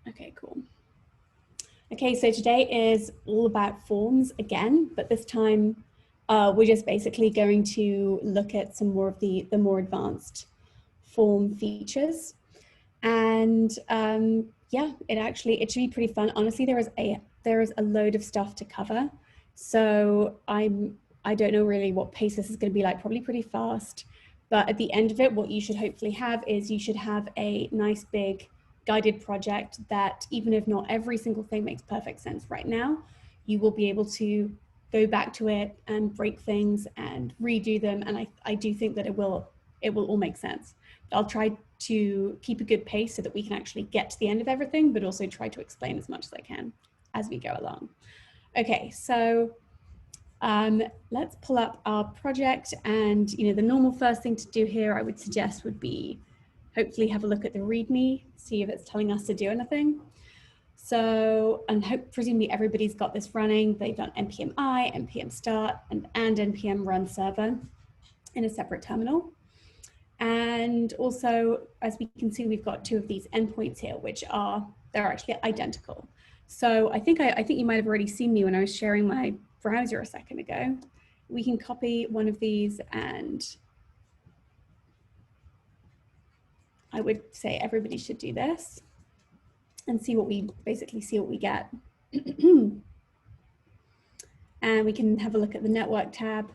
Okay, cool. Okay, so today is all about forms again, but this time we're just basically going to look at some more of the more advanced form features. And yeah, it should be pretty fun. Honestly, there is a load of stuff to cover. So I don't know really what pace this is going to be like, probably pretty fast. But at the end of it, what you should hopefully have is you should have a nice big guided project that, even if not every single thing makes perfect sense right now, you will be able to go back to it and break things and redo them. And I do think that it will all make sense. I'll try to keep a good pace so that we can actually get to the end of everything, but also try to explain as much as I can as we go along. Okay, so let's pull up our project, and the normal first thing to do here I would suggest would be hopefully have a look at the README, see if it's telling us to do anything. So, and presumably everybody's got this running. They've done npm I, npm start, and npm run server in a separate terminal. And also, as we can see, we've got two of these endpoints here, which they're actually identical. So I think you might have already seen me when I was sharing my browser a second ago. We can copy one of these, and I would say everybody should do this and see what we get. And we can have a look at the network tab.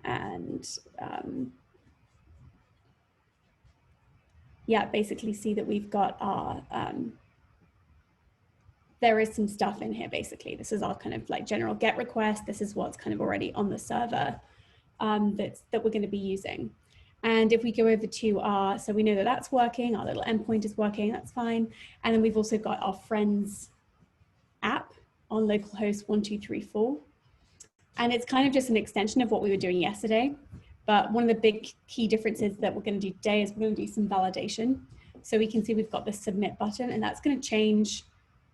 And yeah, basically see that we've got our, there is some stuff in here basically. This is our kind of like general GET request. This is what's kind of already on the server that we're going to be using. And if we go over to our, so we know that that's working, our little endpoint is working, that's fine. And then we've also got our friends app on localhost 1234. And it's kind of just an extension of what we were doing yesterday. But one of the big key differences that we're going to do today is we're going to do some validation. So we can see we've got this submit button, and that's going to change.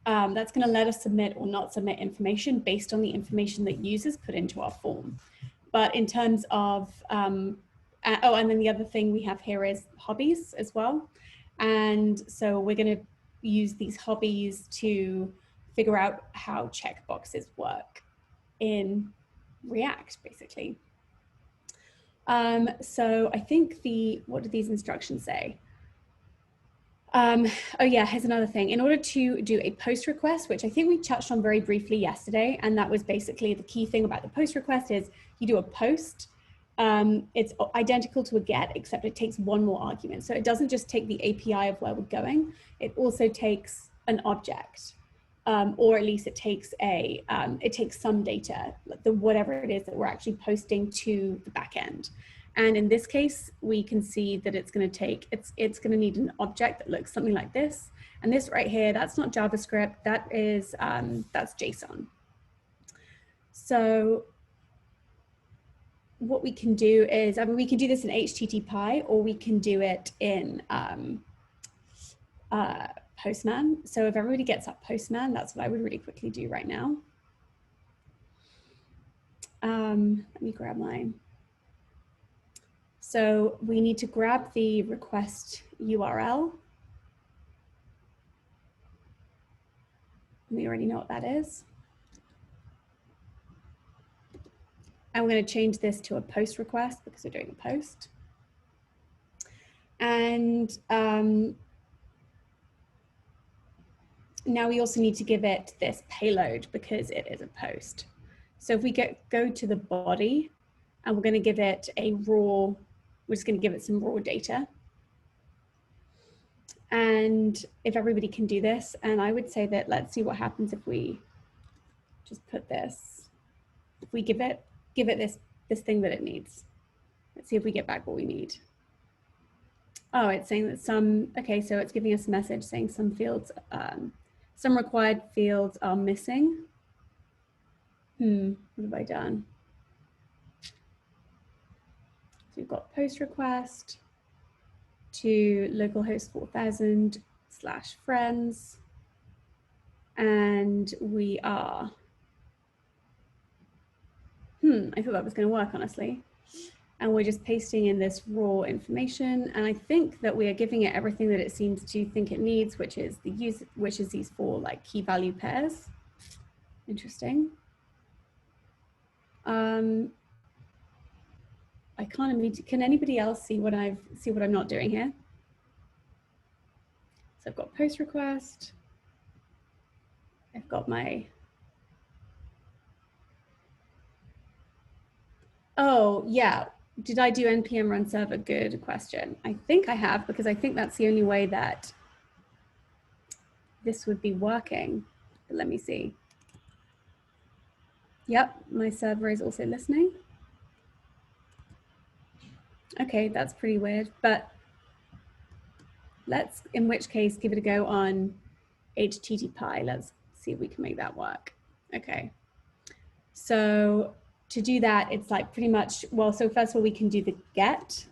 That's going to let us submit or not submit information based on the information that users put into our form. But in terms of, and then the other thing we have here is hobbies as well. And so we're going to use these hobbies to figure out how checkboxes work in React, basically. So I think what do these instructions say? Oh yeah, here's another thing. In order to do a post request, which I think we touched on very briefly yesterday, and that was basically the key thing about the post request is you do a post. It's identical to a GET, except it takes one more argument. So it doesn't just take the API of where we're going, it also takes an object. Or at least it takes some data, whatever it is that we're actually posting to the backend. And in this case, we can see that it's going to need an object that looks something like this. And this right here, that's not JavaScript, that's JSON. So what we can do is, we can do this in HTTP, or we can do it in Postman. So if everybody gets up Postman, that's what I would really quickly do right now. Let me grab mine. So we need to grab the request URL. We already know what that is. And we're going to change this to a post request because we're doing a post. And now we also need to give it this payload because it is a post. So if we go to the body, and we're going to give it a raw, we're just going to give it some raw data. And if everybody can do this, and I would say that let's see what happens if we just put this, if we give it this thing that it needs. Let's see if we get back what we need. Oh, it's saying that okay, so it's giving us a message saying some fields, some required fields are missing. What have I done? So we've got post request to localhost 4000/friends. And we are, I thought that was going to work, honestly. And we're just pasting in this raw information. And I think that we are giving it everything that it seems to think it needs, which is these 4 like key value pairs. Interesting. I can't immediately, can anybody else see what I'm not doing here? So I've got post request. I've got my, oh yeah. Did I do npm run server? Good question. I think I have, because I think that's the only way that this would be working. But let me see. Yep, my server is also listening. Okay, that's pretty weird, but let's, in which case, give it a go on HTTP. Let's see if we can make that work. Okay, so to do that, it's like pretty much, well, so first of all, we can do the get,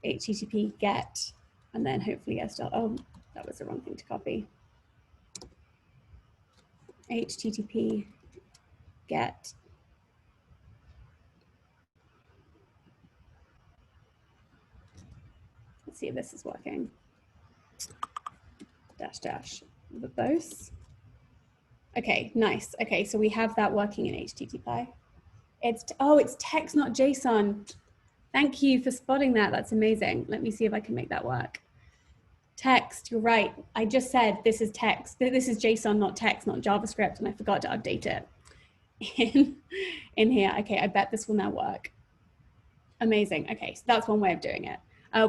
HTTP get, and then hopefully oh, that was the wrong thing to copy. HTTP get. Let's see if this is working. -- verbose. Okay, nice. Okay, so we have that working in HTTP. It's text, not JSON. Thank you for spotting that. That's amazing. Let me see if I can make that work. Text, you're right. I just said this is text. This is JSON, not text, not JavaScript, and I forgot to update it in here. Okay, I bet this will now work. Amazing. Okay, so that's one way of doing it.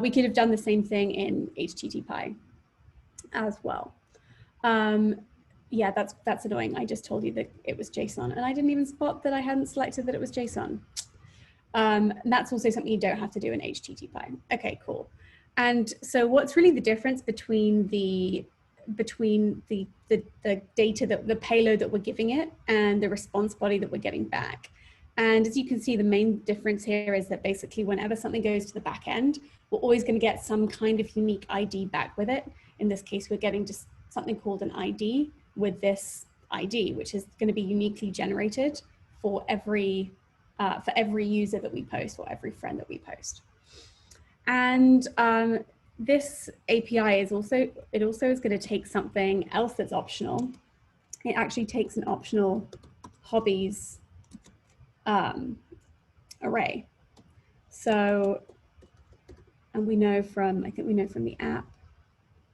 We could have done the same thing in HTTP as well. Yeah, that's annoying. I just told you that it was JSON, and I didn't even spot that I hadn't selected that it was JSON. That's also something you don't have to do in HTTP. Okay, cool. And so what's really the difference between the data, the payload that we're giving it and the response body that we're getting back? And as you can see, the main difference here is that basically whenever something goes to the back end, we're always going to get some kind of unique ID back with it. In this case, we're getting just something called an ID with this ID, which is going to be uniquely generated for every user that we post or every friend that we post. And this API is also is going to take something else that's optional. It actually takes an optional hobbies array. So, and we know from, I think we know from the app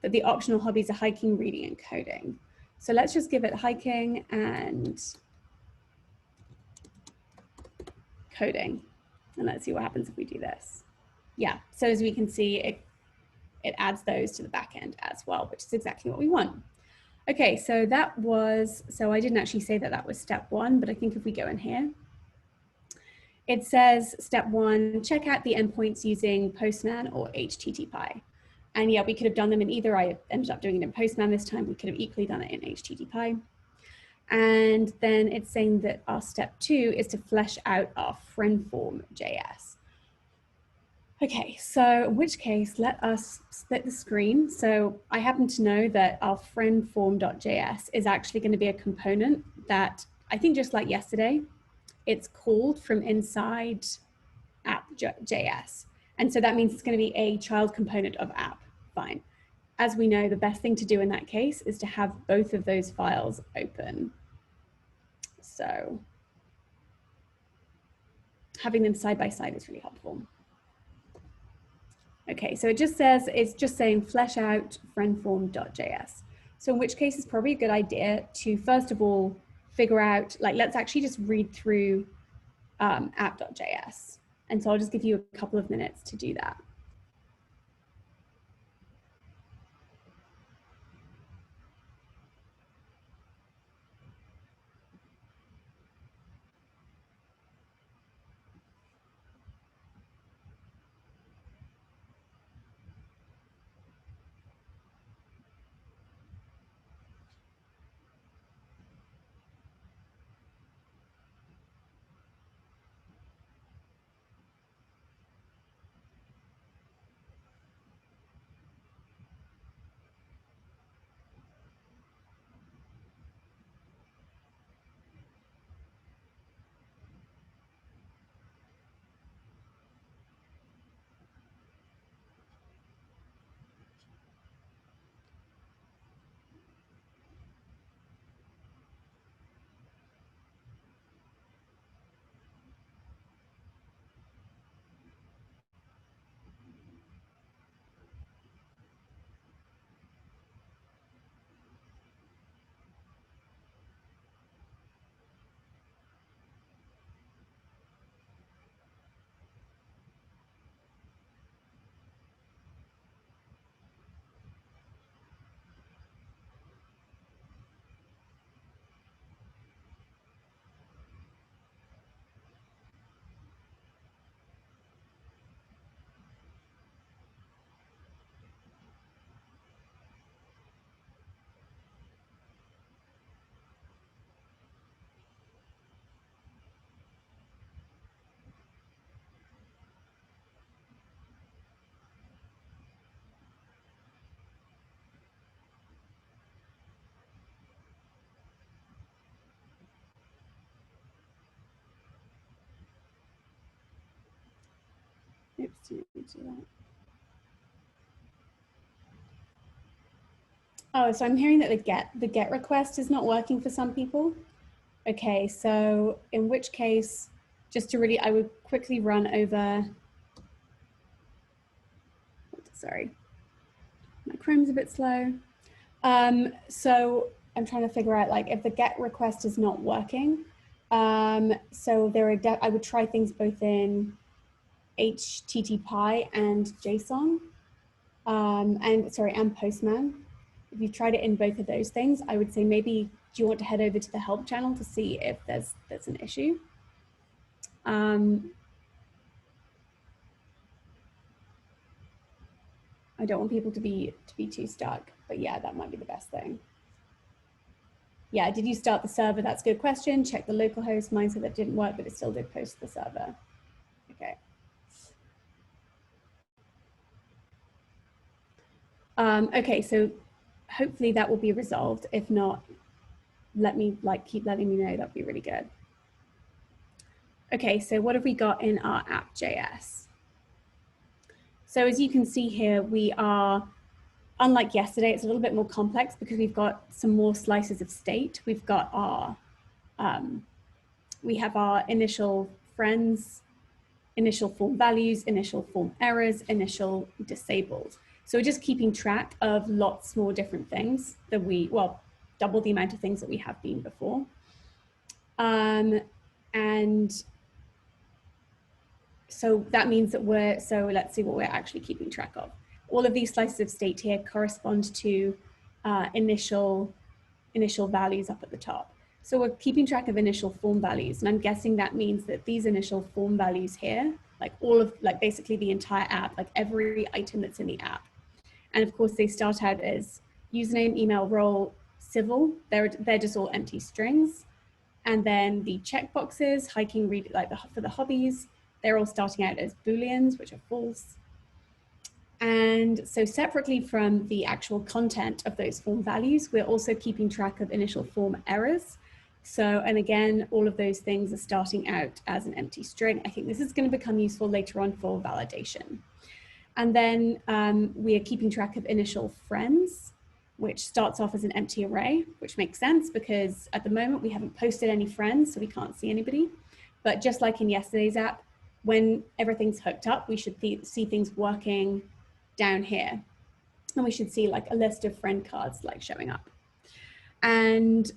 that the optional hobbies are hiking, reading, and coding. So let's just give it hiking and coding. And let's see what happens if we do this. Yeah, so as we can see, it adds those to the back end as well, which is exactly what we want. Okay, so that was, so I didn't actually say that that was step 1, but I think if we go in here, it says step 1, check out the endpoints using Postman or HTTP. And yeah, we could have done them in either. I ended up doing it in Postman this time. We could have equally done it in HTTP. And then it's saying that our step 2 is to flesh out our friend form JS. Okay, so in which case, let us split the screen. So I happen to know that our friend form.js is actually going to be a component that I think just like yesterday, it's called from inside app.js. And so that means it's going to be a child component of app. Fine. As we know, the best thing to do in that case is to have both of those files open. So having them side by side is really helpful. Okay, so it just says, it's just saying flesh out friendform.js. So in which case it's probably a good idea to first of all figure out, like, let's actually just read through app.js. And so I'll just give you a couple of minutes to do that. Do that. Oh, so I'm hearing that the get request is not working for some people. Okay, so in which case, just to really, I would quickly run over, sorry, my Chrome's a bit slow. So I'm trying to figure out like if the get request is not working. So I would try things both in HTTP and JSON, and Postman. If you've tried it in both of those things, I would say maybe do you want to head over to the help channel to see if there's an issue. I don't want people to be too stuck, but yeah, that might be the best thing. Yeah, did you start the server? That's a good question. Check the localhost. Mine said that didn't work, but it still did post the server. Okay. Okay, so hopefully that will be resolved. If not, keep letting me know. That'd be really good. Okay, so what have we got in our app.js? So as you can see here, we are, unlike yesterday, it's a little bit more complex because we've got some more slices of state. We've got our, we have our initial friends, initial form values, initial form errors, initial disabled. So we're just keeping track of lots more different things that double the amount of things that we have been before. And so that means that let's see what we're actually keeping track of. All of these slices of state here correspond to initial values up at the top. So we're keeping track of initial form values, and I'm guessing that means that these initial form values here, like basically the entire app, like every item that's in the app. And of course they start out as username, email, role, civil. They're just all empty strings. And then the checkboxes, hiking, read, for the hobbies, they're all starting out as Booleans, which are false. And so separately from the actual content of those form values, we're also keeping track of initial form errors. So, and again, all of those things are starting out as an empty string. I think this is going to become useful later on for validation. And then we are keeping track of initial friends, which starts off as an empty array, which makes sense because at the moment we haven't posted any friends, so we can't see anybody. But just like in yesterday's app, when everything's hooked up, we should see things working down here. And we should see like a list of friend cards like showing up. And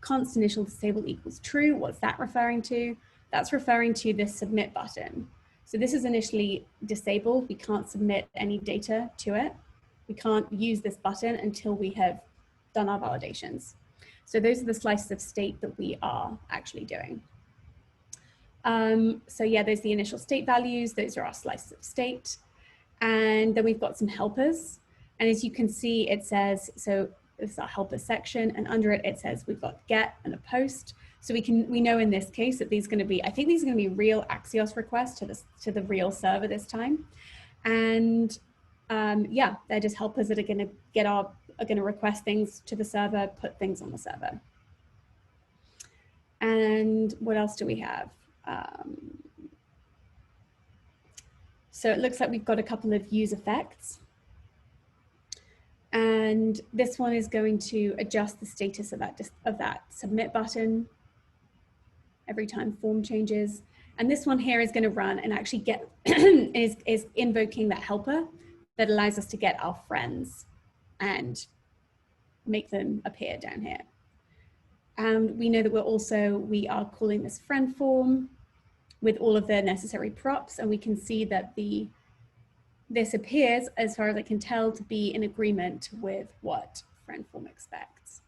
const initial disabled equals true. What's that referring to? That's referring to this submit button. So this is initially disabled. We can't submit any data to it. We can't use this button until we have done our validations. So those are the slices of state that we are actually doing. So yeah, there's the initial state values. Those are our slices of state. And then we've got some helpers. And as you can see, it says, so this is our helper section, and under it, it says we've got get and a post. So we know in this case that these are going to be, I think these are going to be real Axios requests to the real server this time. And yeah, they're just helpers that are going to request things to the server, put things on the server. And what else do we have? So it looks like we've got a couple of use effects. And this one is going to adjust the status of that submit button every time form changes. And this one here is going to run and actually get is invoking that helper that allows us to get our friends and make them appear down here. And we know that we are calling this friend form with all of the necessary props, and we can see that this appears, as far as I can tell, to be in agreement with what friend form expects.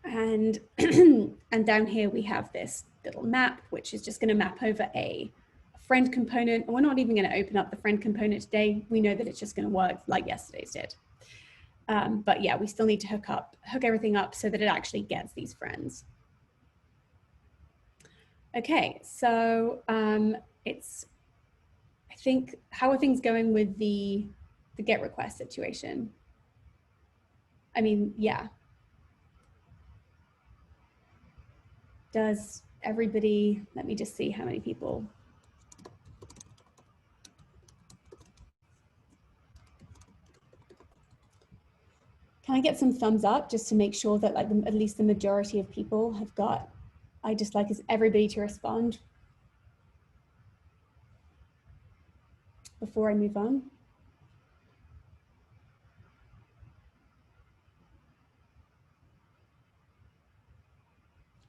And and down here we have this little map, which is just going to map over a friend component. And we're not even going to open up the friend component today. We know that it's just going to work like yesterday's did. But yeah, we still need to hook everything up so that it actually gets these friends. Okay, so I think, how are things going with the GET request situation? I mean, yeah. Does everybody, let me just see how many people. can I get some thumbs up just to make sure that like at least the majority of people have got, I just like everybody to respond before I move on.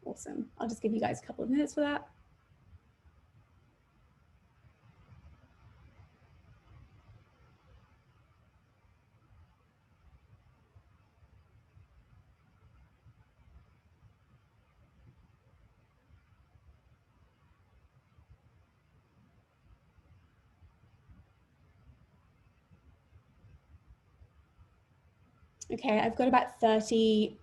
Awesome. I'll just give you guys a couple of minutes for that. Okay, I've got about 30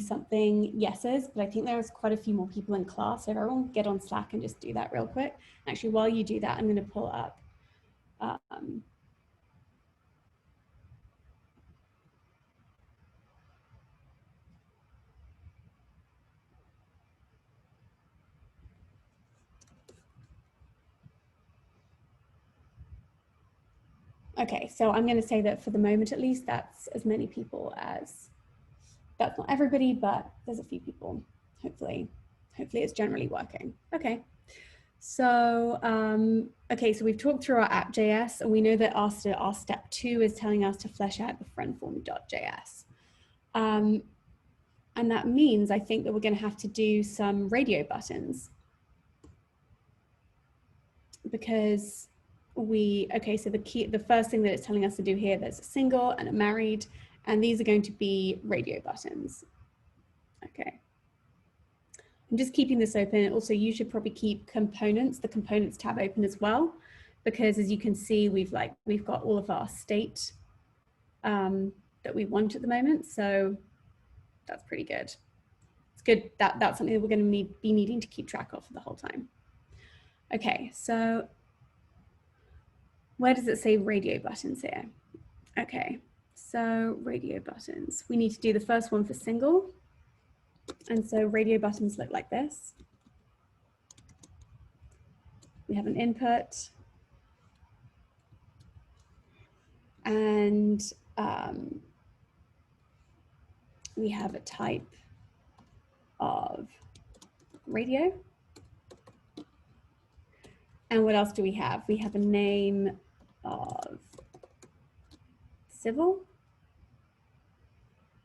something yeses, but I think there's quite a few more people in class. So everyone get on Slack and just do that real quick. Actually, while you do that, I'm going to pull up. Okay, so I'm going to say that for the moment, at least, that's as many people as, that's not everybody, but there's a few people. Hopefully it's generally working. Okay. So, okay, so we've talked through our app.js, and we know that our step 2 is telling us to flesh out the friendform.js. And that means I think that we're going to have to do some radio buttons, because okay, so the first thing that it's telling us to do here, there's a single and a married, and these are going to be radio buttons. Okay. I'm just keeping this open. Also, you should probably keep components, the components tab open as well, because as you can see, we've got all of our state that we want at the moment. So that's pretty good. It's good that that's something that we're going to be needing to keep track of for the whole time. Okay, so where does it say radio buttons here? Okay, so radio buttons. We need to do the first one for single. And so radio buttons look like this. We have an input, and we have a type of radio. And what else do we have? We have a name of civil.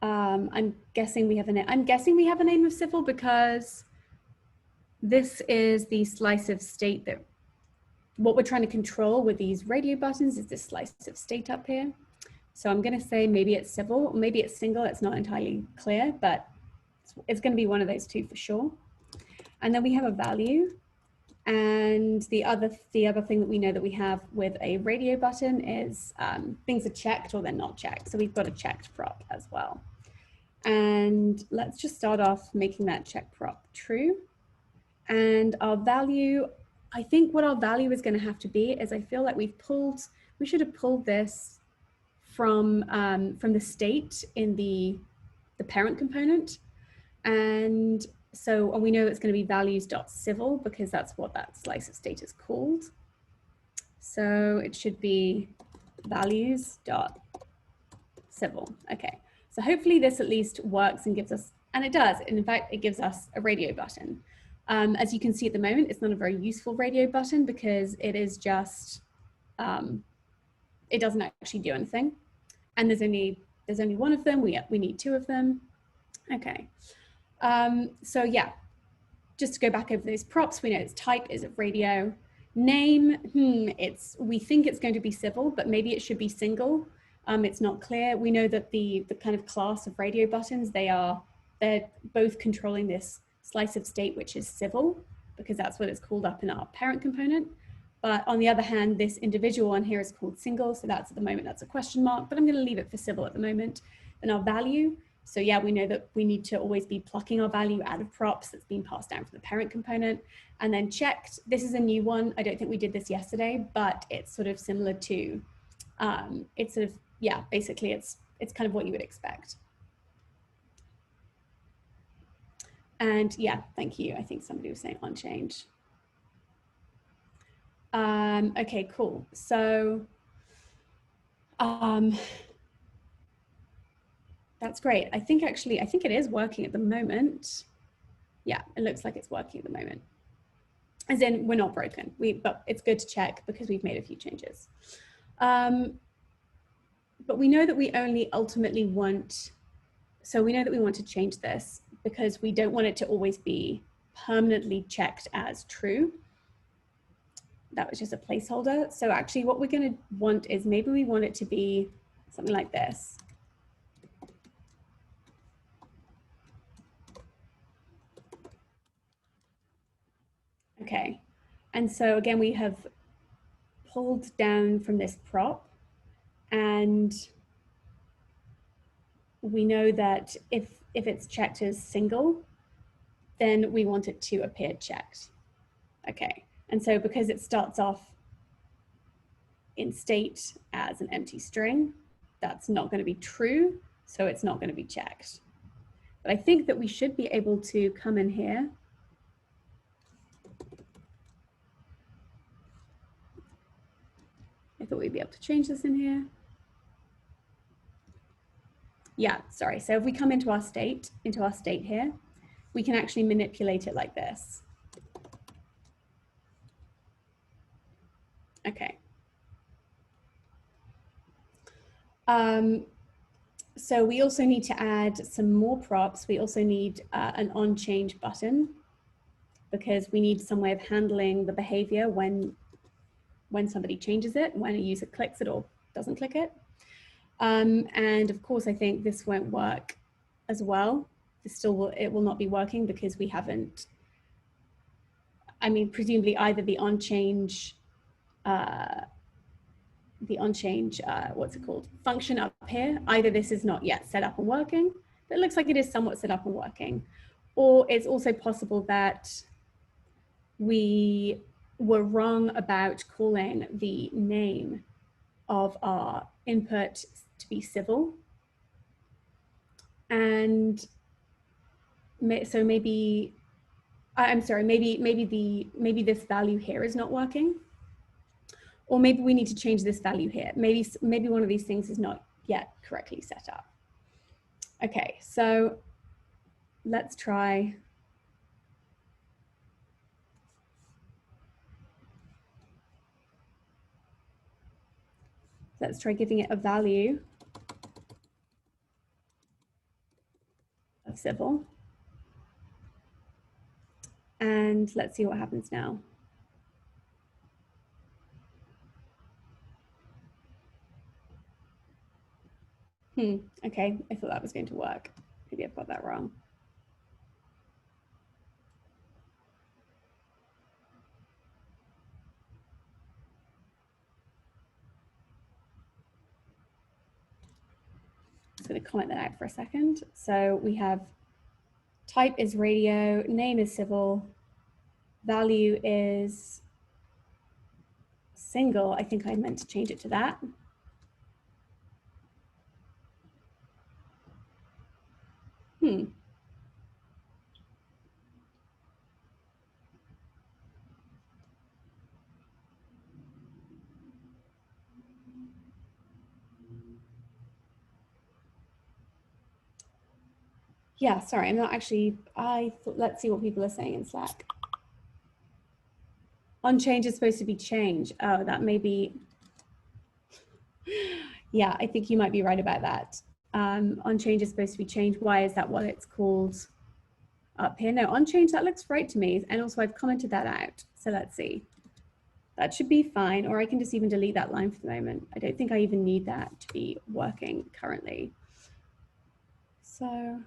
I'm guessing we have a name of civil because this is the slice of state that what we're trying to control with these radio buttons is this slice of state up here. So I'm going to say maybe it's civil, or maybe it's single. It's not entirely clear, but it's going to be one of those two for sure. And then we have a value. And the other thing that we know that we have with a radio button is things are checked or they're not checked. So we've got a checked prop as well. And let's just start off making that check prop true. And our value, I think what our value is going to have to be is I feel like we should have pulled this from the state in the parent component. And so we know it's going to be values.civil because that's what that slice of state is called. So it should be values.civil. Okay. So hopefully this at least works and gives us, and it does. In fact, it gives us a radio button. As you can see at the moment, it's not a very useful radio button because it is just, it doesn't actually do anything. And there's only one of them. We need two of them. Okay. So yeah, just to go back over those props, we know its type is a radio. Name, we think it's going to be civil, but maybe it should be single. It's not clear. We know that the kind of class of radio buttons, they're both controlling this slice of state, which is civil, because that's what it's called up in our parent component. But on the other hand, this individual one here is called single. So that's at the moment, that's a question mark, but I'm going to leave it for civil at the moment. Then our value. So yeah, we know that we need to always be plucking our value out of props that's been passed down from the parent component. And then checked, this is a new one. I don't think we did this yesterday, but it's sort of similar to, it's sort of, yeah, basically it's kind of what you would expect. And yeah, thank you. I think somebody was saying on change. Okay, cool. So, That's great. I think it is working at the moment. Yeah, it looks like it's working at the moment. As in, we're not broken. But it's good to check because we've made a few changes. But we know that we only ultimately want, so we know that we want to change this because we don't want it to always be permanently checked as true. That was just a placeholder. So actually what we're going to want is maybe we want it to be something like this. Okay. And so again, we have pulled down from this prop, and we know that if it's checked as single, then we want it to appear checked. Okay. And so because it starts off in state as an empty string, that's not going to be true. So it's not going to be checked. But I think that we should be able to come in here. I thought we'd be able to change this in here. Yeah, sorry. So if we come into our state here, we can actually manipulate it like this. Okay. So we also need to add some more props. We also need an on change button because we need some way of handling the behavior when somebody changes it, when a user clicks it or doesn't click it. And of course, I think this won't work as well. It will not be working because we haven't, I mean, presumably either the on change, what's it called, function up here, either this is not yet set up and working, but it looks like it is somewhat set up and working, or it's also possible that we were wrong about calling the name of our input to be civil. And so maybe, I'm sorry, maybe this value here is not working. Or maybe we need to change this value here. Maybe one of these things is not yet correctly set up. Okay, so let's try. Let's try giving it a value of civil. And let's see what happens now. Okay, I thought that was going to work. Maybe I've got that wrong. I'm just going to comment that out for a second. So we have type is radio, name is civil, value is single. I think I meant to change it to that. Yeah, sorry, I'm not actually, let's see what people are saying in Slack. On change is supposed to be change. Oh, that may be, yeah, I think you might be right about that. On change is supposed to be change. Why is that what it's called up here? No, on change, that looks right to me. And also I've commented that out. So let's see. That should be fine, or I can just even delete that line for the moment. I don't think I even need that to be working currently. So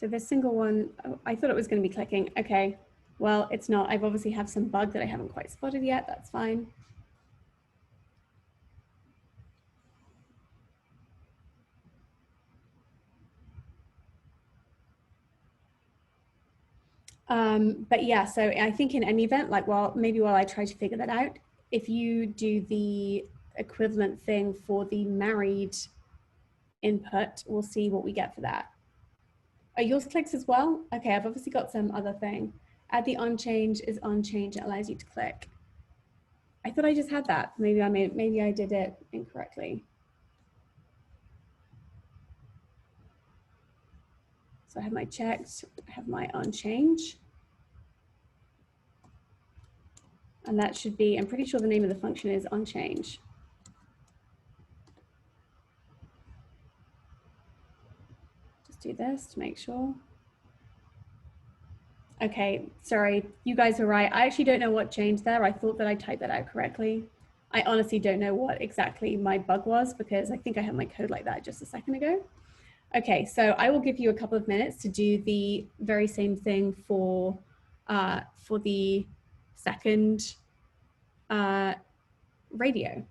this single one, oh, I thought it was going to be clicking. Okay, well, it's not. I've obviously have some bug that I haven't quite spotted yet. That's fine. But yeah, so I think in any event, like, well, maybe while I try to figure that out, if you do the equivalent thing for the married input, we'll see what we get for that. Oh, yours clicks as well? Okay, I've obviously got some other thing. Add the on change is on change. It allows you to click. I thought I just had that. Maybe I did it incorrectly. So I have my checked, I have my on change. And that should be, I'm pretty sure the name of the function is on change. Just do this to make sure. Okay, sorry, you guys are right. I actually don't know what changed there. I thought that I typed that out correctly. I honestly don't know what exactly my bug was because I think I had my code like that just a second ago. Okay, so I will give you a couple of minutes to do the very same thing for the second radio.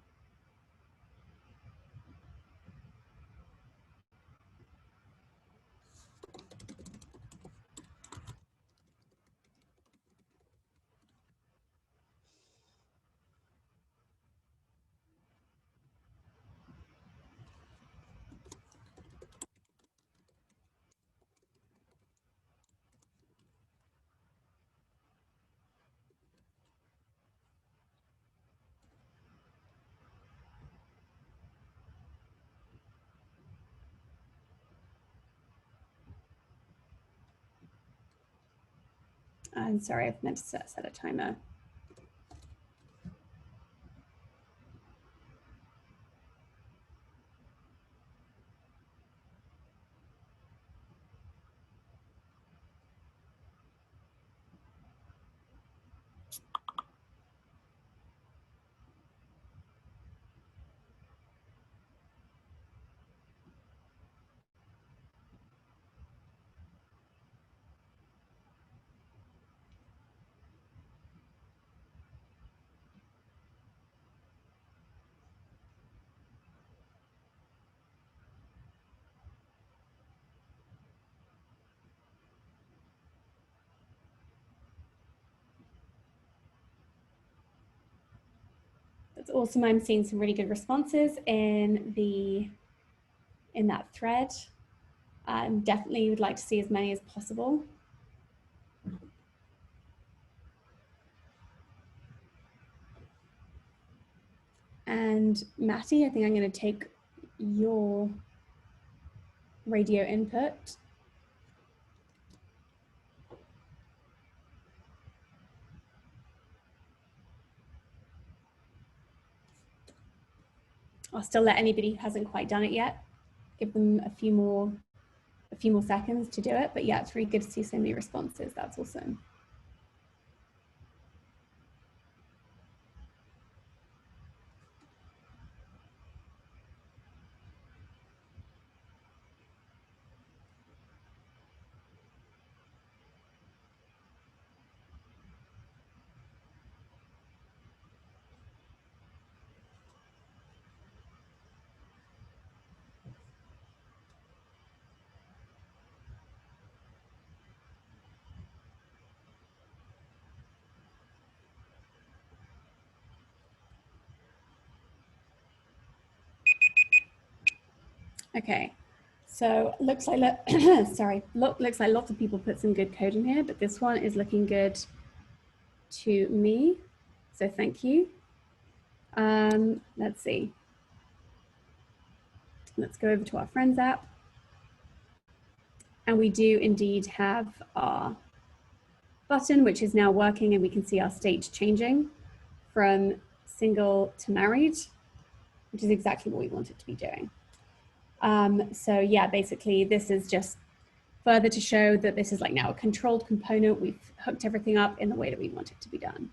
I'm sorry, I've meant to set a timer. That's awesome. I'm seeing some really good responses in that thread. Definitely would like to see as many as possible. And Matty, I think I'm going to take your radio input. I'll still let anybody who hasn't quite done it yet, give them a few more seconds to do it. But yeah, it's really good to see so many responses. That's awesome. Okay, so looks like looks like lots of people put some good code in here, but this one is looking good to me. So thank you. Let's see. Let's go over to our Friends app. And we do indeed have our button, which is now working, and we can see our state changing from single to married, which is exactly what we want it to be doing. So yeah, basically this is just further to show that this is like now a controlled component. We've hooked everything up in the way that we want it to be done.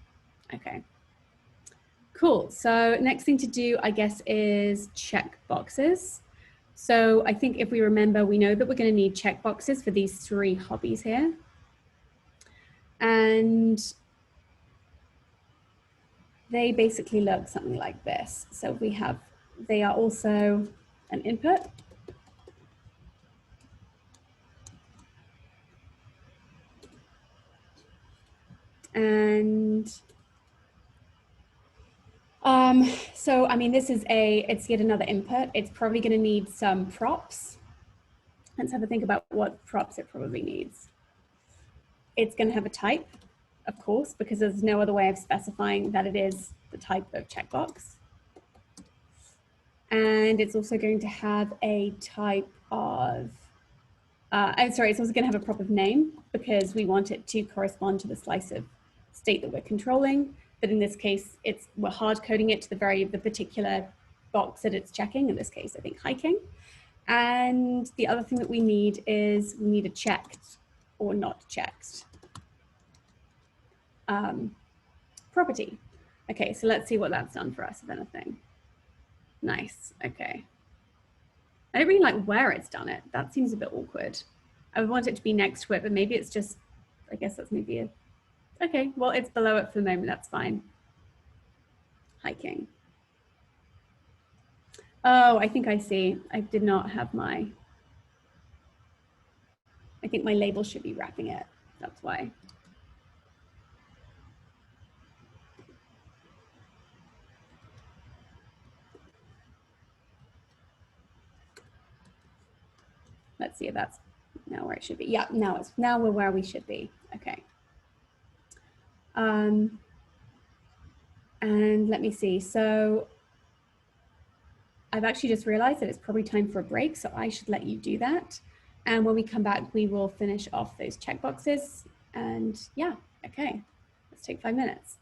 Okay, cool. So next thing to do, I guess, is check boxes. So I think if we remember, we know that we're going to need check boxes for these three hobbies here. And they basically look something like this. So they are also an input. And So, I mean, it's yet another input. It's probably going to need some props. Let's have a think about what props it probably needs. It's going to have a type, of course, because there's no other way of specifying that it is the type of checkbox. And it's also going to have a type of, it's also going to have a prop of name because we want it to correspond to the slice of state that we're controlling. But in this case, we're hard coding it to the particular box that it's checking. In this case, I think hiking. And the other thing that we need is we need a checked or not checked property. Okay, so let's see what that's done for us, if anything. Nice, okay. I don't really like where it's done it. That seems a bit awkward. I would want it to be next to it, but maybe it's just, I guess that's maybe a, okay, well, it's below it for the moment, that's fine. Hiking. Oh, I think I see. I did not have I think my label should be wrapping it. That's why. Let's see if that's now where it should be. Yeah, now we're where we should be. Okay. And let me see. So I've actually just realized that it's probably time for a break, so I should let you do that. And when we come back, we will finish off those checkboxes. And yeah, okay, let's take 5 minutes.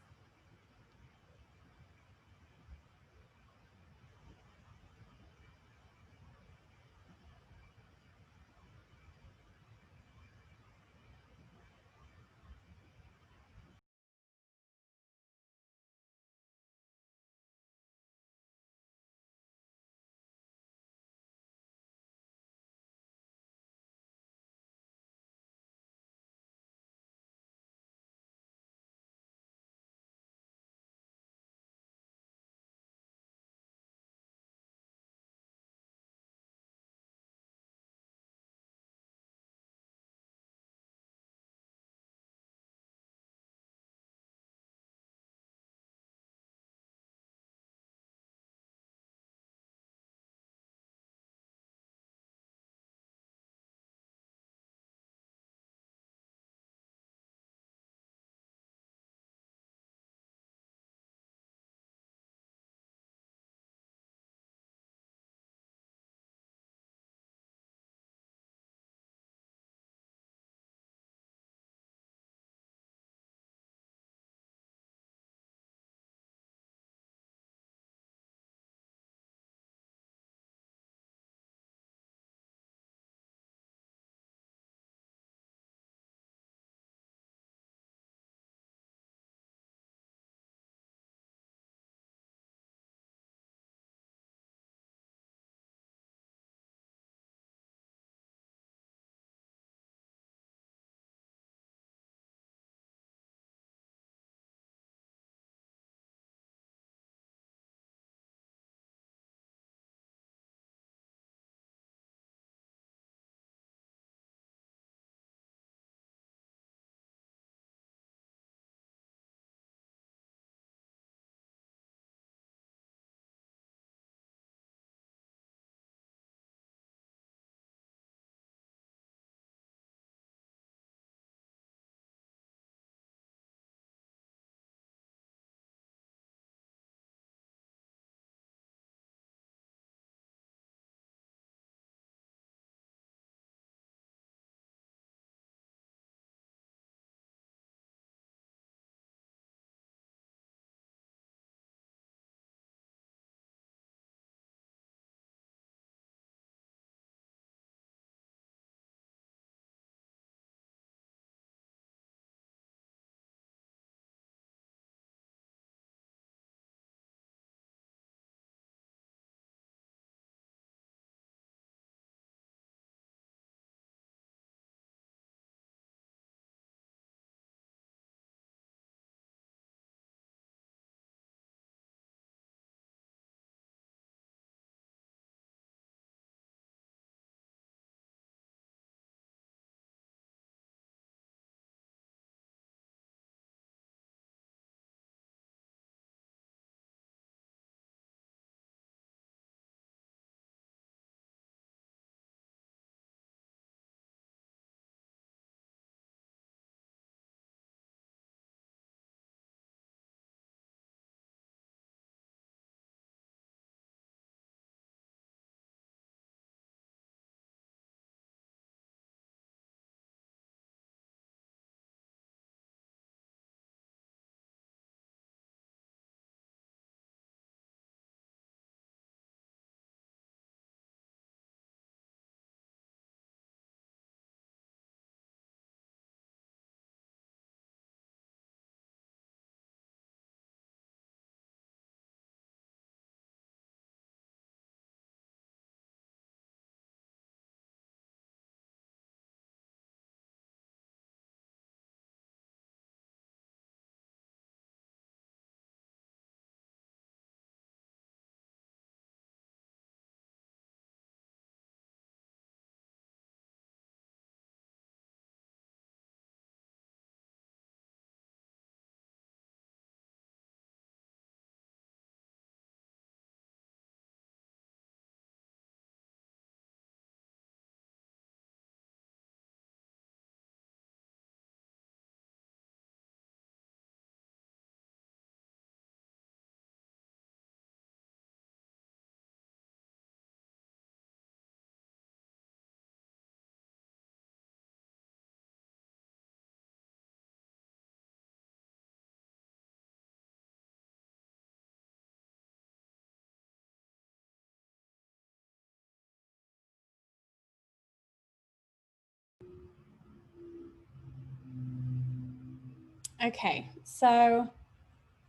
Okay, so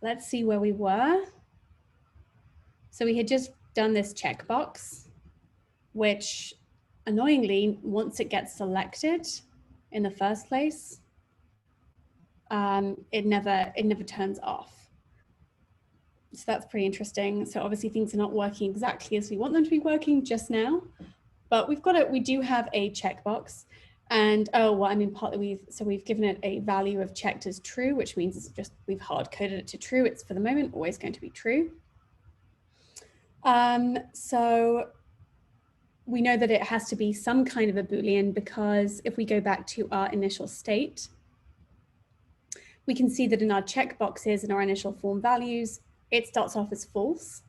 let's see where we were. So we had just done this checkbox, which annoyingly, once it gets selected in the first place, it never turns off. So that's pretty interesting. So obviously things are not working exactly as we want them to be working just now, but we do have a checkbox. And partly we've given it a value of checked as true, which means it's just, we've hard coded it to true. It's for the moment always going to be true. So we know that it has to be some kind of a Boolean, because if we go back to our initial state, we can see that in our checkboxes and our initial form values, it starts off as false.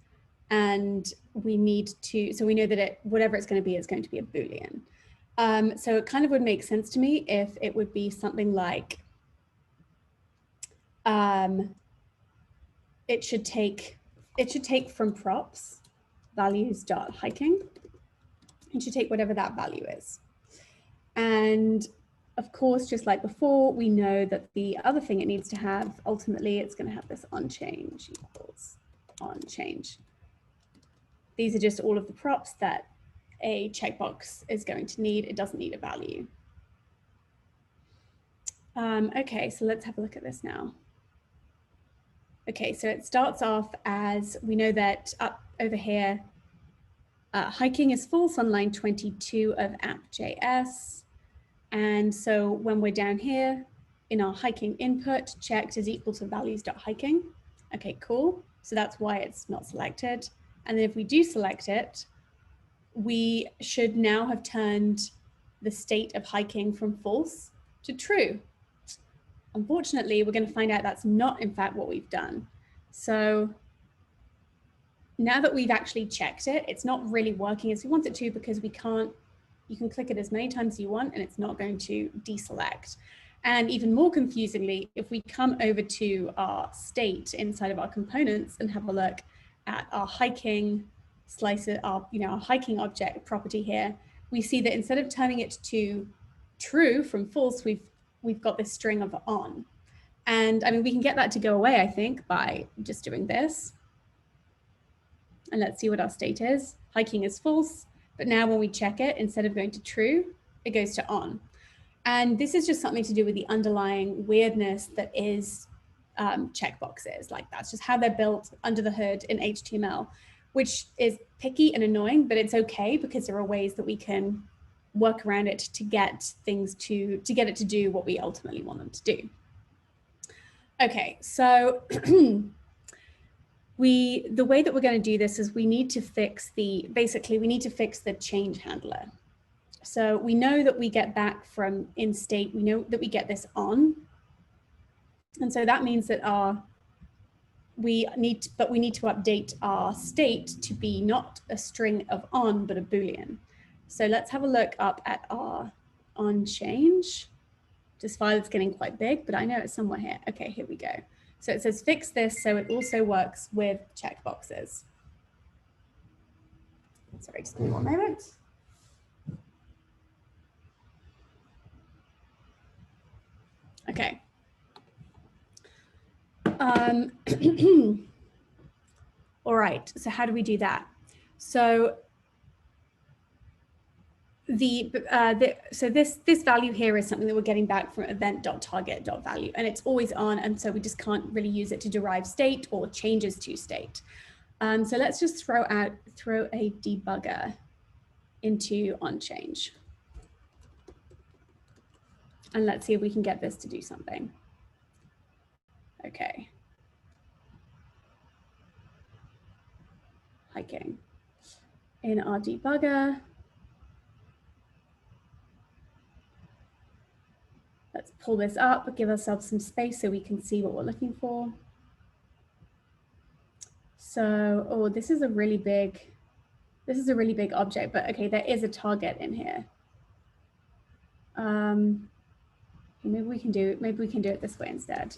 And we need to, so we know that whatever it's going to be is going to be a Boolean. So it kind of would make sense to me if it would be something like, it should take from props values dot hiking. It should take whatever that value is. And of course, just like before, we know that the other thing it needs to have, ultimately, it's going to have this onChange equals onChange. These are just all of the props that a checkbox is going to need. It doesn't need a value. Okay, so let's have a look at this now. Okay, so it starts off as, we know that up over here, hiking is false on line 22 of app.js. And so when we're down here in our hiking input, checked is equal to values.hiking. Okay, cool. So that's why it's not selected. And then if we do select it, we should now have turned the state of hiking from false to true. Unfortunately, we're going to find out that's not in fact what we've done. So now that we've actually checked it, it's not really working as we want it to, because we can't, you can click it as many times as you want and it's not going to deselect. And even more confusingly, if we come over to our state inside of our components and have a look at our hiking slicer, our hiking object property here, we see that instead of turning it to true from false, we've got this string of on. And I mean, we can get that to go away, I think, by just doing this. And let's see what our state is. Hiking is false, but now when we check it, instead of going to true, it goes to on. And this is just something to do with the underlying weirdness that is checkboxes. Like, that's just how they're built under the hood in HTML, which is picky and annoying, but it's okay, because there are ways that we can work around it to get things to get it to do what we ultimately want them to do. Okay, so the way that we're going to do this is we need to fix the change handler. So we know that we get back from in state, we know that we get this on. And so that means that we need to update our state to be not a string of on, but a Boolean. So let's have a look up at our onChange. This file is getting quite big, but I know it's somewhere here. Okay, here we go. So it says fix this so it also works with checkboxes. Sorry, just give me 1 moment. Okay. All right, so how do we do that? So this value here is something that we're getting back from event.target.value, and it's always on, and so we just can't really use it to derive state or changes to state. So let's just throw a debugger into onChange. And let's see if we can get this to do something. Okay. Hiking. In our debugger, let's pull this up, give ourselves some space so we can see what we're looking for. So, oh, this is a really big object, but okay, there is a target in here. Maybe we can do it this way instead.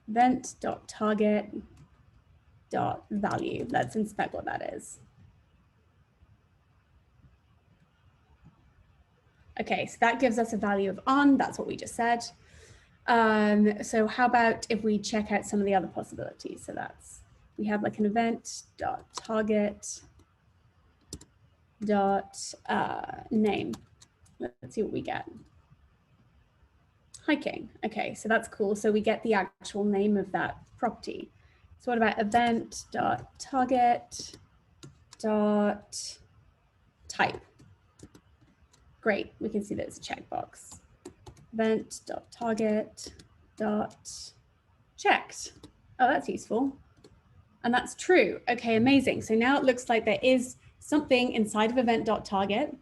Event.target.value. Let's inspect what that is. Okay, so that gives us a value of on. That's what we just said. So how about if we check out some of the other possibilities? So that's, we have like an event dot target dot name. Let's see what we get. Hiking. Okay, so that's cool. So we get the actual name of that property. So what about event dot target dot type? Great, we can see that it's a checkbox. Event dot target dot checked. Oh, that's useful. And that's true. Okay, amazing. So now it looks like there is something inside of event.target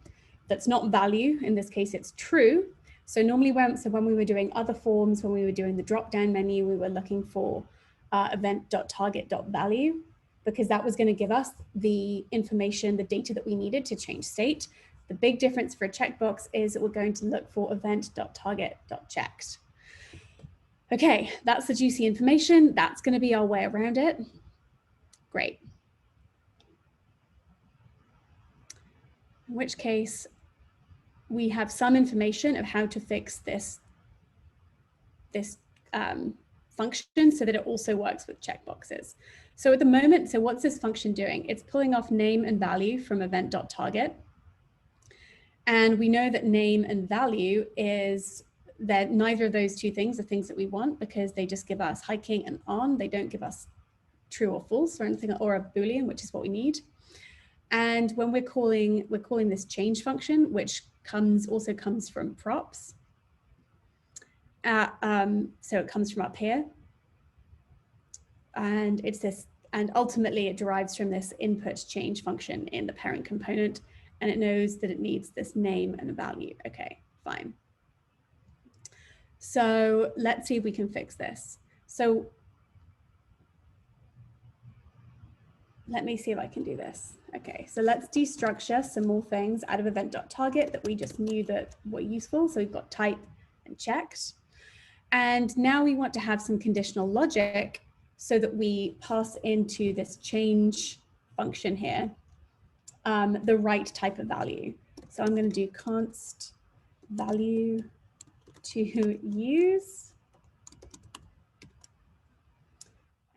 that's not value. In this case, it's true. So normally when we were doing other forms, when we were doing the drop-down menu, we were looking for event.target.value, because that was going to give us the information, the data that we needed to change state. The big difference for a checkbox is that we're going to look for event.target.checked. Okay, that's the juicy information. That's going to be our way around it. Great. In which case, we have some information of how to fix this function so that it also works with checkboxes. So at the moment, so what's this function doing? It's pulling off name and value from event.target. And we know that name and value is that neither of those two things are things that we want, because they just give us hiking and on. They don't give us true or false or anything, or a Boolean, which is what we need. And when we're calling this change function, which also comes from props. So it comes from up here. And it's this, and ultimately it derives from this input change function in the parent component, and it knows that it needs this name and a value. Okay, fine. So let's see if we can fix this. So let me see if I can do this. Okay, so let's destructure some more things out of event.target that we just knew that were useful. So we've got type and checked. And now we want to have some conditional logic so that we pass into this change function here the right type of value. So I'm going to do const value to use.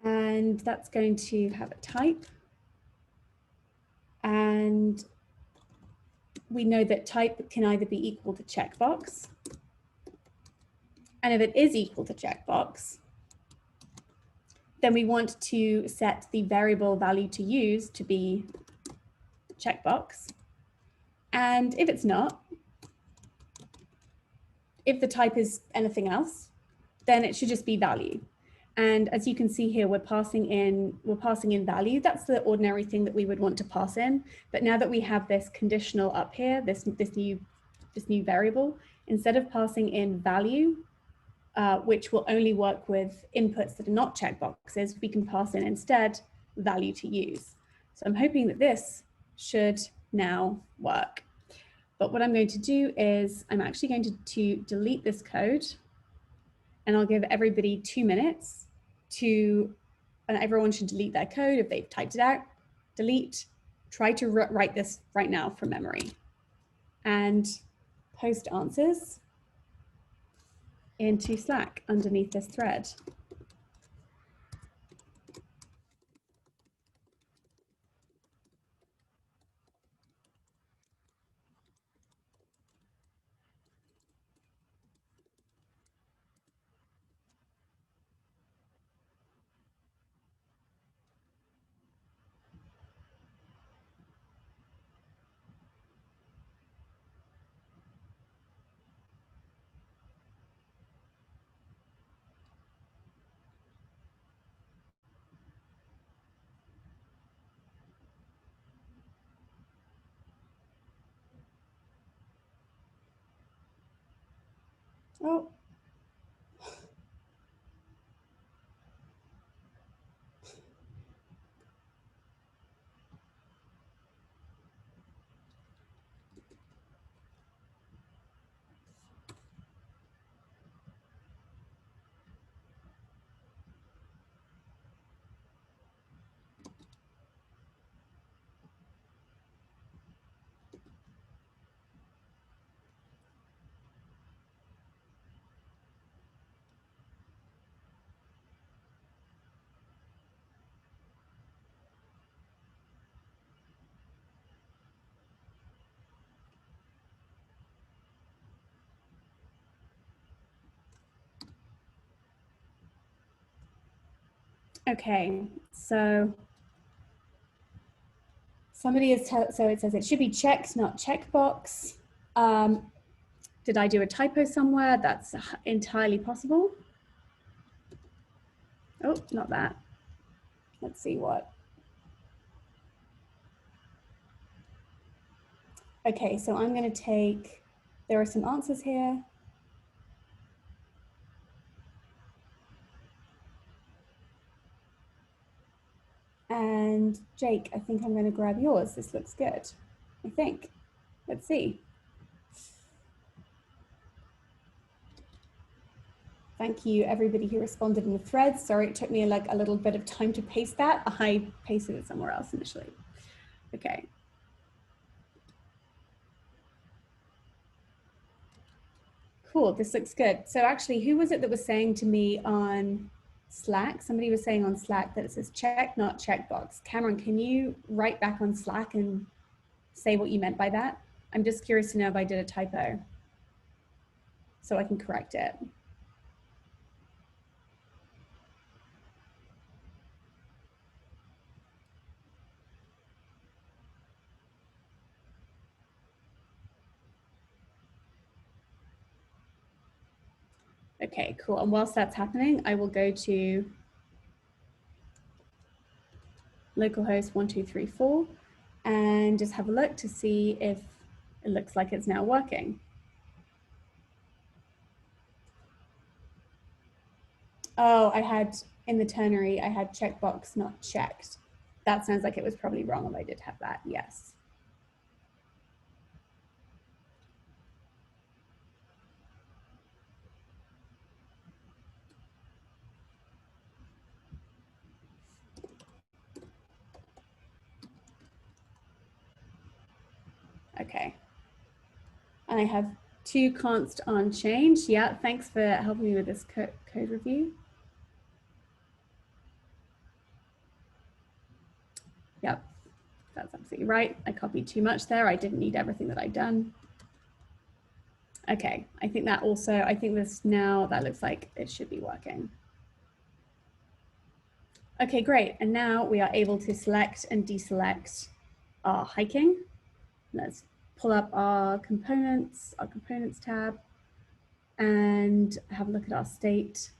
And that's going to have a type. And we know that type can either be equal to checkbox. And if it is equal to checkbox, then we want to set the variable value to use to be checkbox. And if it's not, if the type is anything else, then it should just be value. And as you can see here, we're passing in value. That's the ordinary thing that we would want to pass in. But now that we have this conditional up here, this new variable, instead of passing in value, which will only work with inputs that are not checkboxes, we can pass in instead value to use. So I'm hoping that this should now work. But what I'm going to do is I'm actually going to delete this code, and I'll give everybody 2 minutes and everyone should delete their code if they've typed it out. Delete, try to write this right now from memory, and post answers into Slack underneath this thread. Oh. Okay, so somebody is, so it says it should be checked, not checkbox. Did I do a typo somewhere? That's entirely possible. Oh, not that. Let's see what. Okay, so I'm going to take, there are some answers here. And Jake, I think I'm going to grab yours. This looks good, I think. Let's see. Thank you, everybody who responded in the thread. Sorry, it took me like a little bit of time to paste that. I pasted it somewhere else initially. Okay. Cool, this looks good. So actually, who was it that was saying to me on Slack? Somebody was saying on Slack that it says check, not checkbox. Cameron, can you write back on Slack and say what you meant by that? I'm just curious to know if I did a typo so I can correct it. Okay, cool. And whilst that's happening, I will go to localhost 1234 and just have a look to see if it looks like it's now working. Oh, I had in the ternary, I had checkbox not checked. That sounds like it was probably wrong if I did have that, yes. Okay. And I have two const on change. Yeah, thanks for helping me with this code review. Yep, that's absolutely right. I copied too much there. I didn't need everything that I'd done. Okay, I think that also, I think this now, that looks like it should be working. Okay, great. And now we are able to select and deselect our hiking. Let's pull up our components tab, and have a look at our state.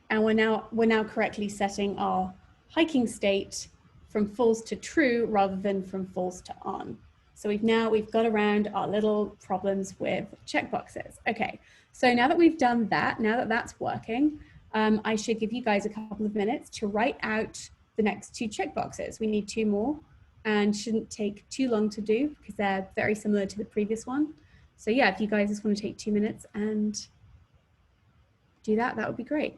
And we're now correctly setting our hiking state from false to true rather than from false to on. So we've got around our little problems with checkboxes. Okay, so now that we've done that, now that that's working, I should give you guys a couple of minutes to write out the next two checkboxes. We need two more and shouldn't take too long to do because they're very similar to the previous one. So yeah, if you guys just want to take 2 minutes and do that, that would be great.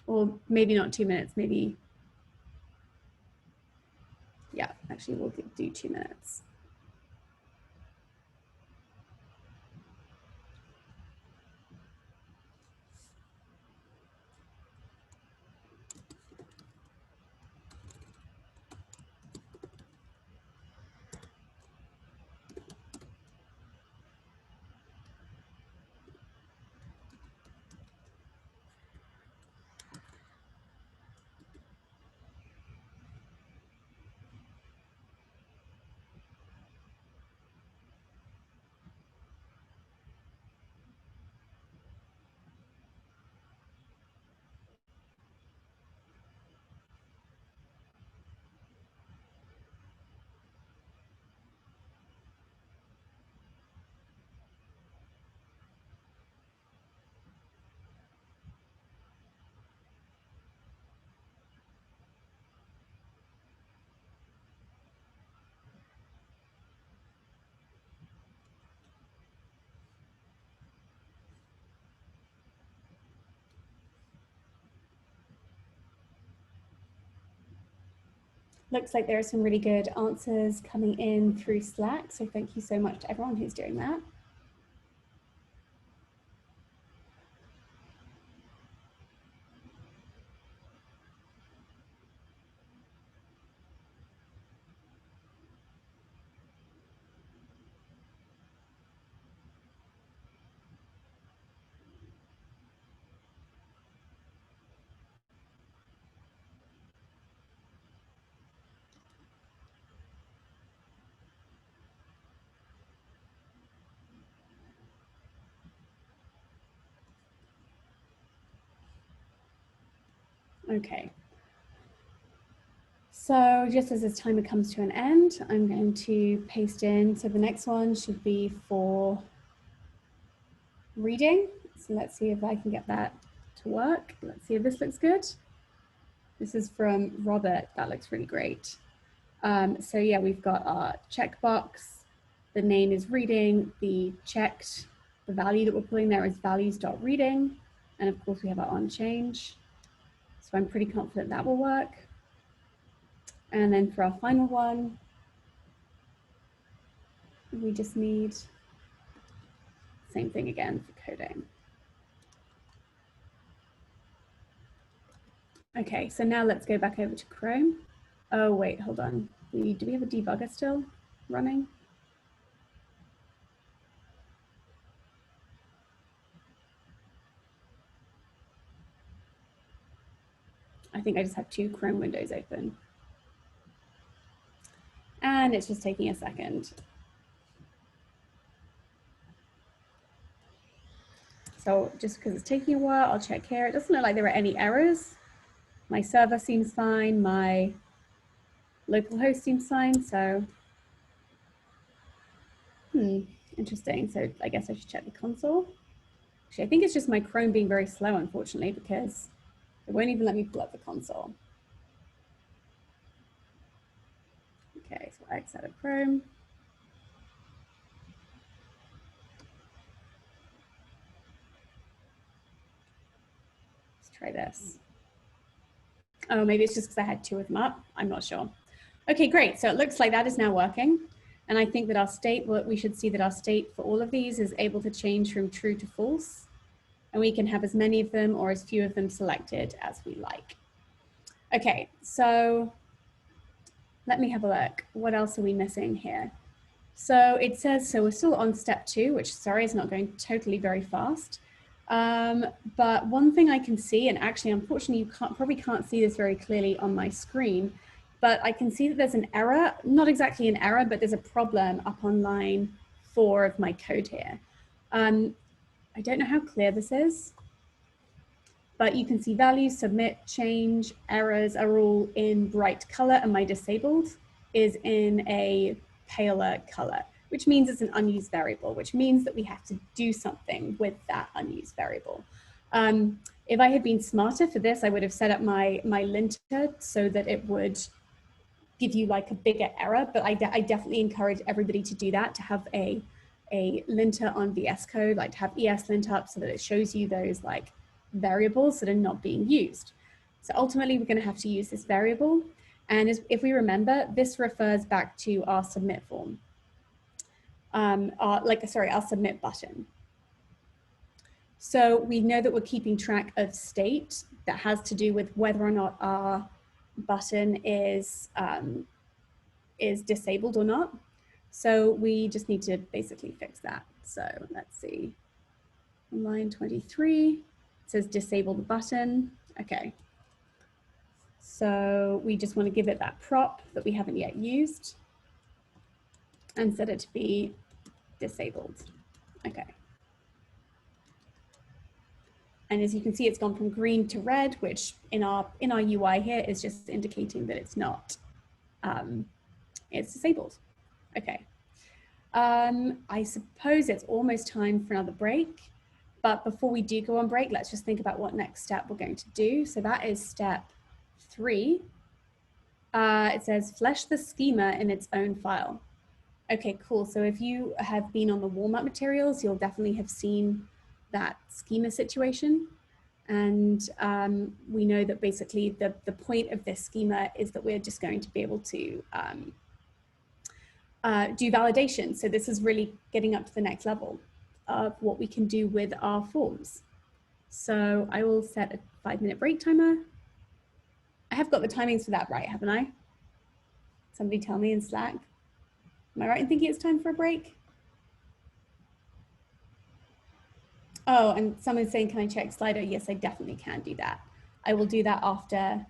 Or maybe not 2 minutes, maybe, yeah, actually we'll do 2 minutes. Looks like there are some really good answers coming in through Slack. So thank you so much to everyone who's doing that. Okay. So just as this timer comes to an end, I'm going to paste in. So the next one should be for reading. So let's see if I can get that to work. Let's see if this looks good. This is from Robert. That looks really great. So yeah, we've got our checkbox. The name is reading. The value that we're pulling there is values.reading. And of course we have our on change. So I'm pretty confident that will work. And then for our final one, we just need same thing again for coding. Okay, so now let's go back over to Chrome. Oh wait, hold on. Do we have a debugger still running? I think I just have 2 Chrome windows open. And it's just taking a second. So just because it's taking a while, I'll check here. It doesn't look like there are any errors. My server seems fine. My local host seems fine. So, interesting. So I guess I should check the console. Actually, I think it's just my Chrome being very slow, unfortunately, because it won't even let me pull up the console. Okay, so I X out of Chrome. Let's try this. Oh, maybe it's just because I had 2 of them up. I'm not sure. Okay, great. So it looks like that is now working. And I think that our state, we should see that our state for all of these is able to change from true to false. And we can have as many of them or as few of them selected as we like. Okay, so let me have a look. What else are we missing here? So it says, so we're still on step 2, which sorry is not going totally very fast. But one thing I can see, and actually, unfortunately, you probably can't see this very clearly on my screen, but I can see that there's an error, not exactly an error, but there's a problem up on line 4 of my code here. I don't know how clear this is, but you can see values, submit, change, errors are all in bright color, and my disabled is in a paler color, which means it's an unused variable, which means that we have to do something with that unused variable. If I had been smarter for this, I would have set up my linter so that it would give you like a bigger error, but I definitely encourage everybody to do that, to have a linter on VS Code, like to have ESLint up so that it shows you those like variables that are not being used. So ultimately, we're going to have to use this variable. And if we remember, this refers back to our submit form, our submit button. So we know that we're keeping track of state that has to do with whether or not our button is disabled or not. So we just need to basically fix that. So let's see, line 23, it says disable the button. Okay. So we just want to give it that prop that we haven't yet used and set it to be disabled. Okay. And as you can see, it's gone from green to red, which in our UI here is just indicating that it's not, it's disabled. Okay. I suppose it's almost time for another break, but before we do go on break, let's just think about what next step we're going to do. So that is step 3. It says flesh the schema in its own file. Okay, cool. So if you have been on the warm-up materials, you'll definitely have seen that schema situation. And we know that basically the point of this schema is that we're just going to be able to do validation. So this is really getting up to the next level of what we can do with our forms. So I will set a 5-minute break timer. I have got the timings for that right, haven't I? Somebody tell me in Slack. Am I right in thinking it's time for a break? Oh, and someone's saying, can I check Slido? Yes, I definitely can do that. I will do that after,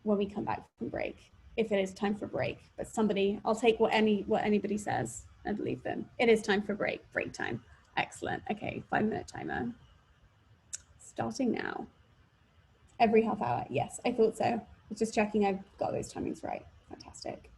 when we come back from break, if it is time for break. But somebody, I'll take what anybody says and believe them. It is time for break time. Excellent. Okay, 5-minute timer. Starting now. every half hour. Yes, I thought so. I was just checking I've got those timings right. Fantastic.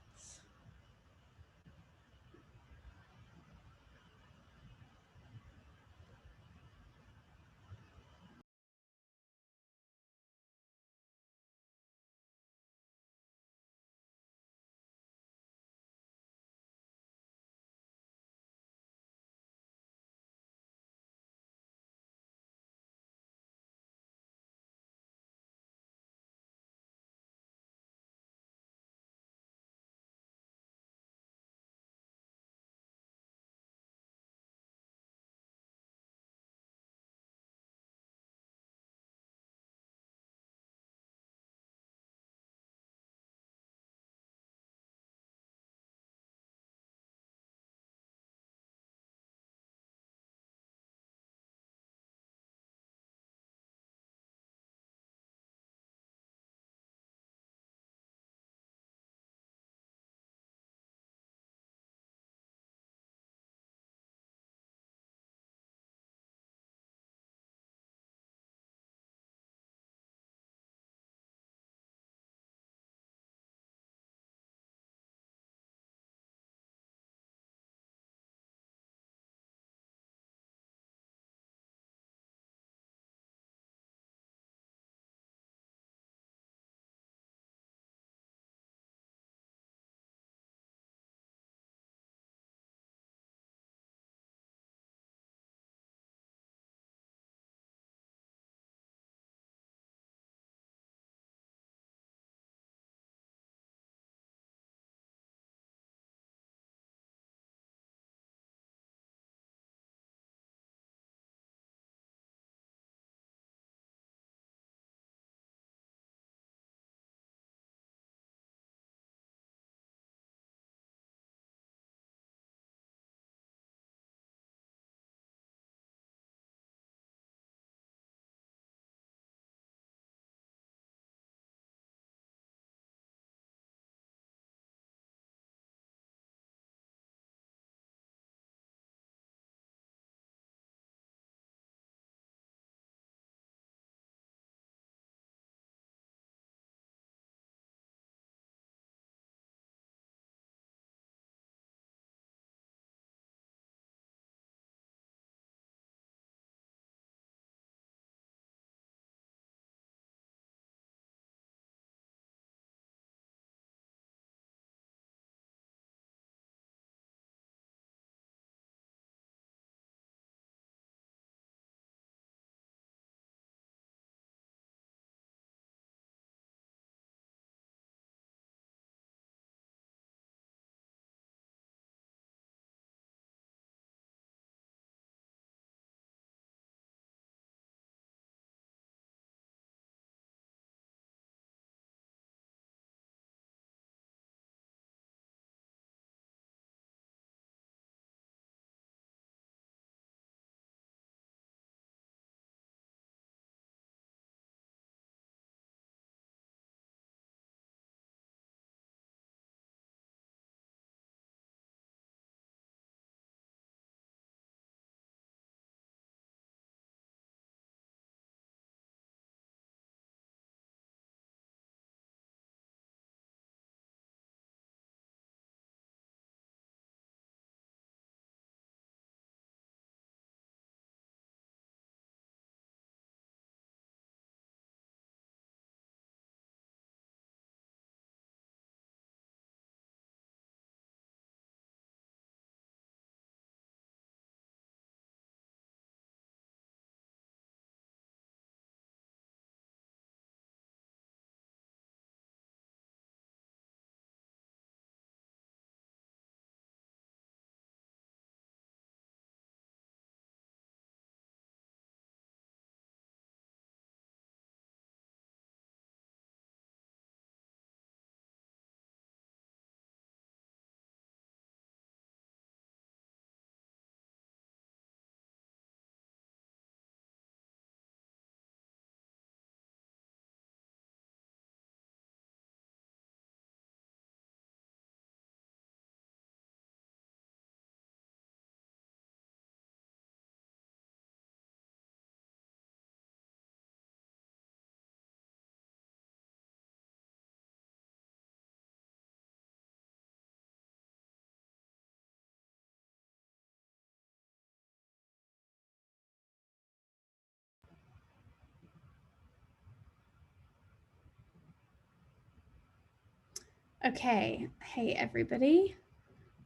Okay, hey everybody.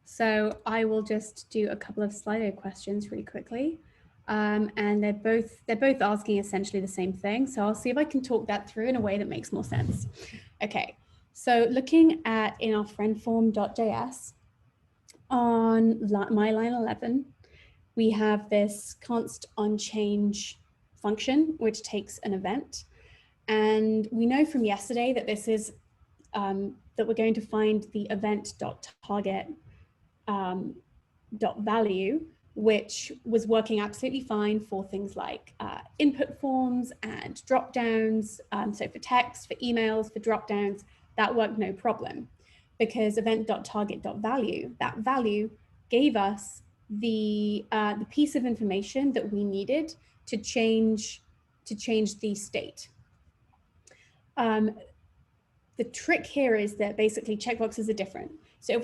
So I will just do a couple of Slido questions really quickly. And they're both asking essentially the same thing. So I'll see if I can talk that through in a way that makes more sense. Okay, so looking at in our friendform.js on my line 11, we have this const on change function, which takes an event. And we know from yesterday that this is that we're going to find the event.target .value, which was working absolutely fine for things like input forms and drop downs. So for text, for emails, for drop downs, that worked no problem because event.target.value, that value gave us the piece of information that we needed to change the state. The trick here is that basically checkboxes are different. So if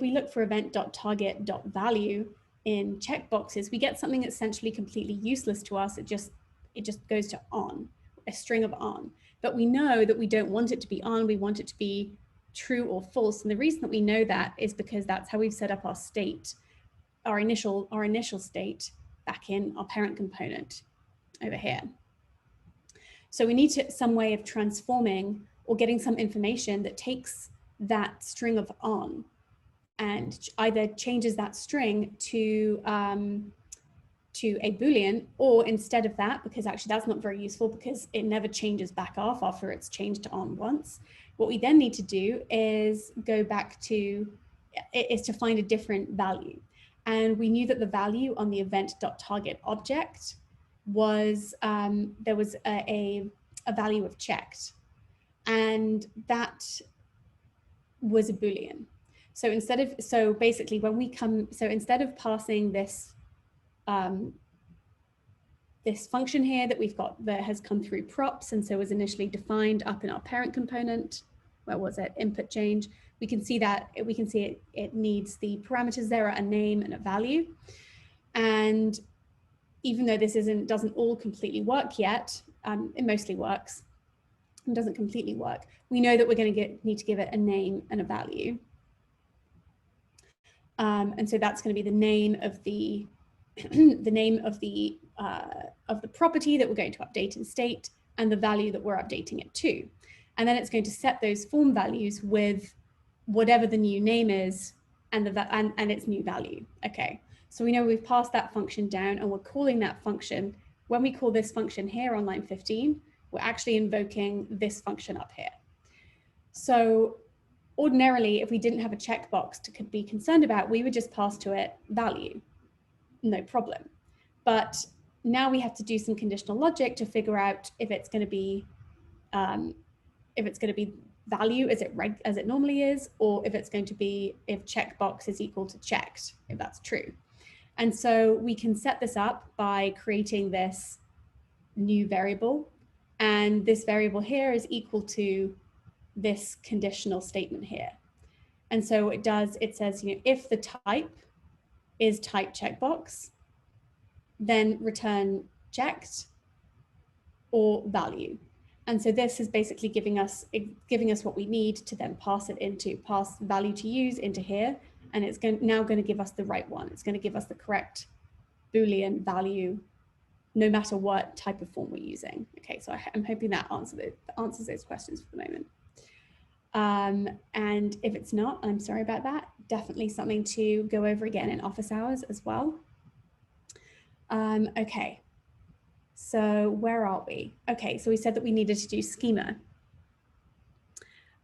we look for event.target.value in checkboxes, we get something essentially completely useless to us. It just goes to on, a string of on. But we know that we don't want it to be on, we want it to be true or false. And the reason that we know that is because that's how we've set up our state, our initial state back in our parent component over here. So we need some way of transforming or getting some information that takes that string of on and either changes that string to a Boolean, or instead of that, because actually that's not very useful because it never changes back off after it's changed to on once. What we then need to do is go back to, is to find a different value. And we knew that the value on the event.target object was, there was a value of checked, and that was a Boolean. So basically when we instead of passing this, this function here that we've got that has come through props and so was initially defined up in our parent component, where was it, input change, we can see it needs the parameters there are a name and a value. And even though this doesn't all completely work yet, it mostly works, it doesn't completely work, we know that we're going to need to give it a name and a value. And so that's going to be the name of the the name of the property that we're going to update in state and the value that we're updating it to. And then it's going to set those form values with whatever the new name is and its new value. Okay, so we know we've passed that function down and we're calling that function. When we call this function here on line 15, we're actually invoking this function up here. So ordinarily, if we didn't have a checkbox to be concerned about, we would just pass to it value, no problem. But now we have to do some conditional logic to figure out if it's going to be value as it normally is, or if it's going to be if checkbox is equal to checked, if that's true. And so we can set this up by creating this new variable, and this variable here is equal to this conditional statement here. And so it says, if the type is type checkbox, then return checked or value. And so this is basically giving us what we need to then pass value to use into here. And it's now going to give us the right one. It's going to give us the correct Boolean value, no matter what type of form we're using. Okay, so I'm hoping that answers those questions for the moment. And if it's not, I'm sorry about that. Definitely something to go over again in office hours as well. Okay, so where are we? Okay, so we said that we needed to do schema.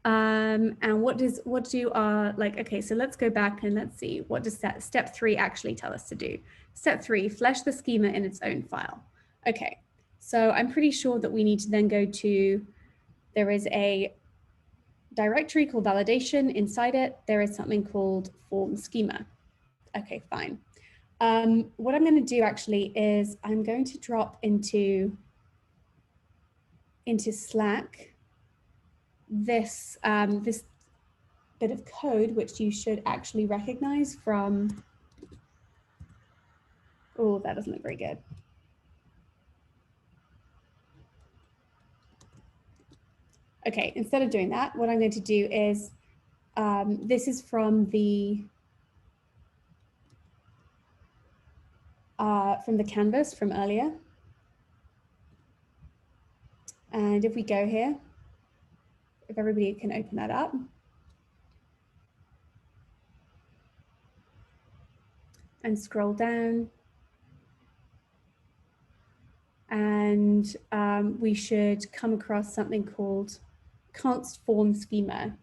And okay, so let's go back and let's see, what does step 3 actually tell us to do? Step 3, flesh the schema in its own file. Okay, so I'm pretty sure that we need to then go to, there is a directory called validation. Inside it, there is something called form schema. Okay, fine. What I'm going to do actually is I'm going to drop into Slack this this bit of code, which you should actually recognize from, oh, that doesn't look very good. Okay, instead of doing that, what I'm going to do is This is from the canvas from earlier. And if we go here, if everybody can open that up. And scroll down. And we should come across something called const form schema.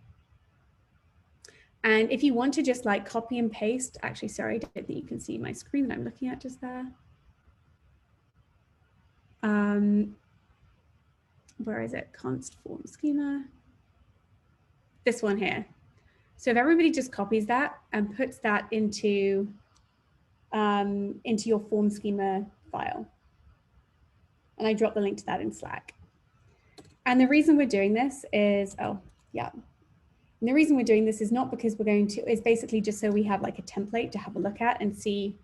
And if you want to just like copy and paste, actually, sorry, I don't think you can see my screen that I'm looking at just there. Where is it? Const form schema. This one here. So if everybody just copies that and puts that into your form schema file. And I dropped the link to that in Slack. And the reason we're doing this is, oh, yeah. And the reason we're doing this is not because we're going to, it's basically just so we have like a template to have a look at and see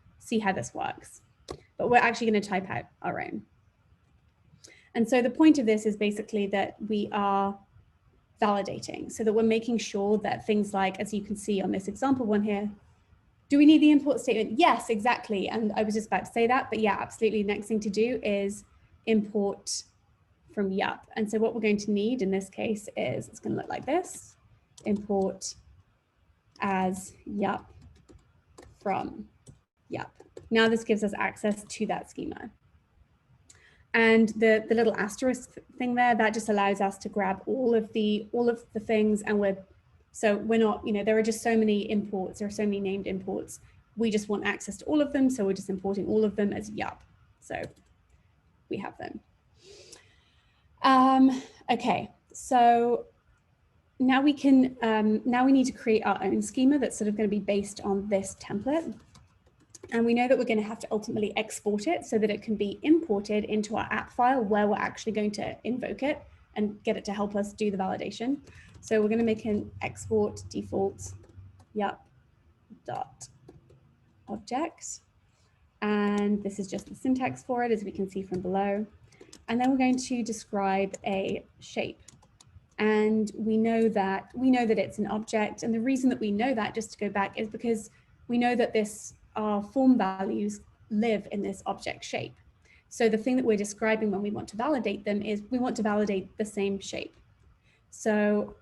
how this works. But we're actually going to type out our own. And so the point of this is basically that we are validating, so that we're making sure that things like, as you can see on this example one here, do we need the import statement? Yes, exactly. And I was just about to say that, but yeah, absolutely. Next thing to do is import from Yup. And so what we're going to need in this case is, it's going to look like this. Import as Yup from Yup. Now this gives us access to that schema. And the little asterisk thing there, that just allows us to grab all of the things, and we're not, you know, there are just so many imports, there are so many named imports. We just want access to all of them, so we're just importing all of them as Yup. So we have them. Okay, so now we can, now we need to create our own schema that's sort of going to be based on this template. And we know that we're going to have to ultimately export it so that it can be imported into our app file where we're actually going to invoke it and get it to help us do the validation. So we're going to make an export default yup.object. And this is just the syntax for it, as we can see from below. And then we're going to describe a shape. And we know that it's an object. And the reason that we know that, just to go back, is because we know that our form values live in this object shape. So the thing that we're describing when we want to validate them is we want to validate the same shape. So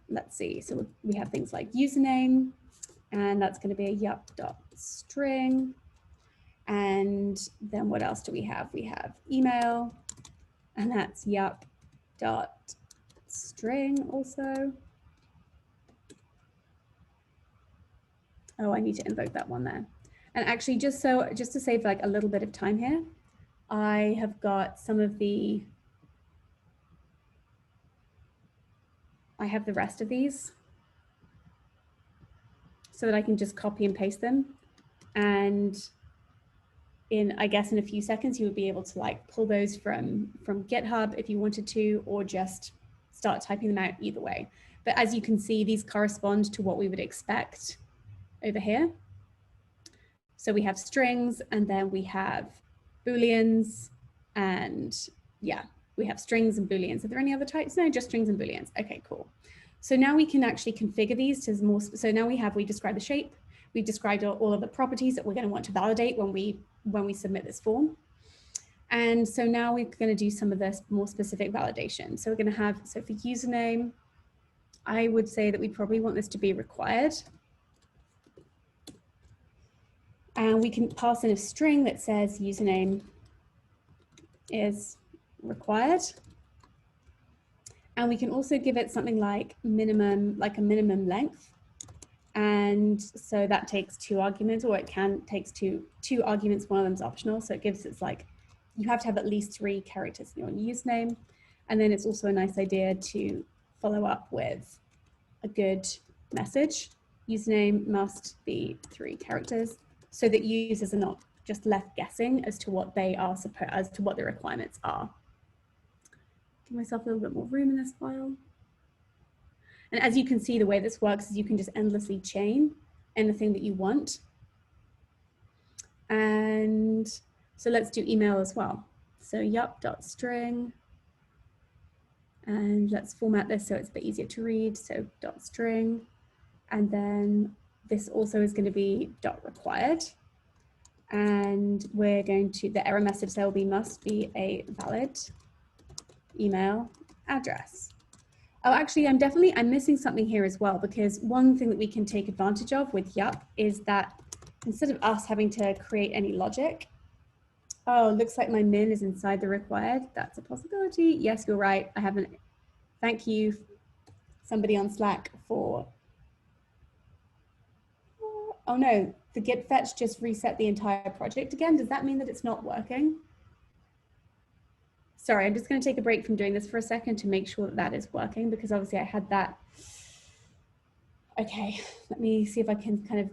let's see. So we have things like username, and that's going to be a yup.string. And then what else do we have? We have email, and that's yup.string also. Oh, I need to invoke that one there. And actually, just to save like a little bit of time here, I have got some of the, I have the rest of these so that I can just copy and paste them. And I guess in a few seconds, you would be able to like pull those from GitHub if you wanted to, or just start typing them out either way. But as you can see, these correspond to what we would expect over here. So we have strings, and then we have Booleans, and yeah, we have strings and Booleans. Are there any other types? No, just strings and Booleans. Okay, cool. So now we can actually configure these to more, so now we described the shape, we've described all of the properties that we're going to want to validate when we submit this form. And so now we're going to do some of this more specific validation. So we're going to have, so for username, I would say that we probably want this to be required. And we can pass in a string that says username is required. And we can also give it something like minimum, like a minimum length. And so that takes 2 arguments, or it takes two arguments, one of them's optional. So it gives, it's like, you have to have at least 3 characters in your username. And then it's also a nice idea to follow up with a good message. Username must be 3 characters, so that users are not just left guessing as to what they are as to what the requirements are. Give myself a little bit more room in this file. And as you can see, the way this works is you can just endlessly chain anything that you want. And so let's do email as well. So yup.string, And let's format this so it's a bit easier to read. So dot string, and then this also is going to be dot required. And we're going to, the error message there will be must be a valid email address. Oh, actually, I'm missing something here as well, because one thing that we can take advantage of with yup is that instead of us having to create any logic, oh, looks like my min is inside the required. That's a possibility. Yes, you're right. I haven't, thank you, somebody on Slack for, oh no, the git fetch just reset the entire project again. Does that mean that it's not working? Sorry, I'm just going to take a break from doing this for a second to make sure that that is working, because obviously I had that. Okay, let me see if I can kind of.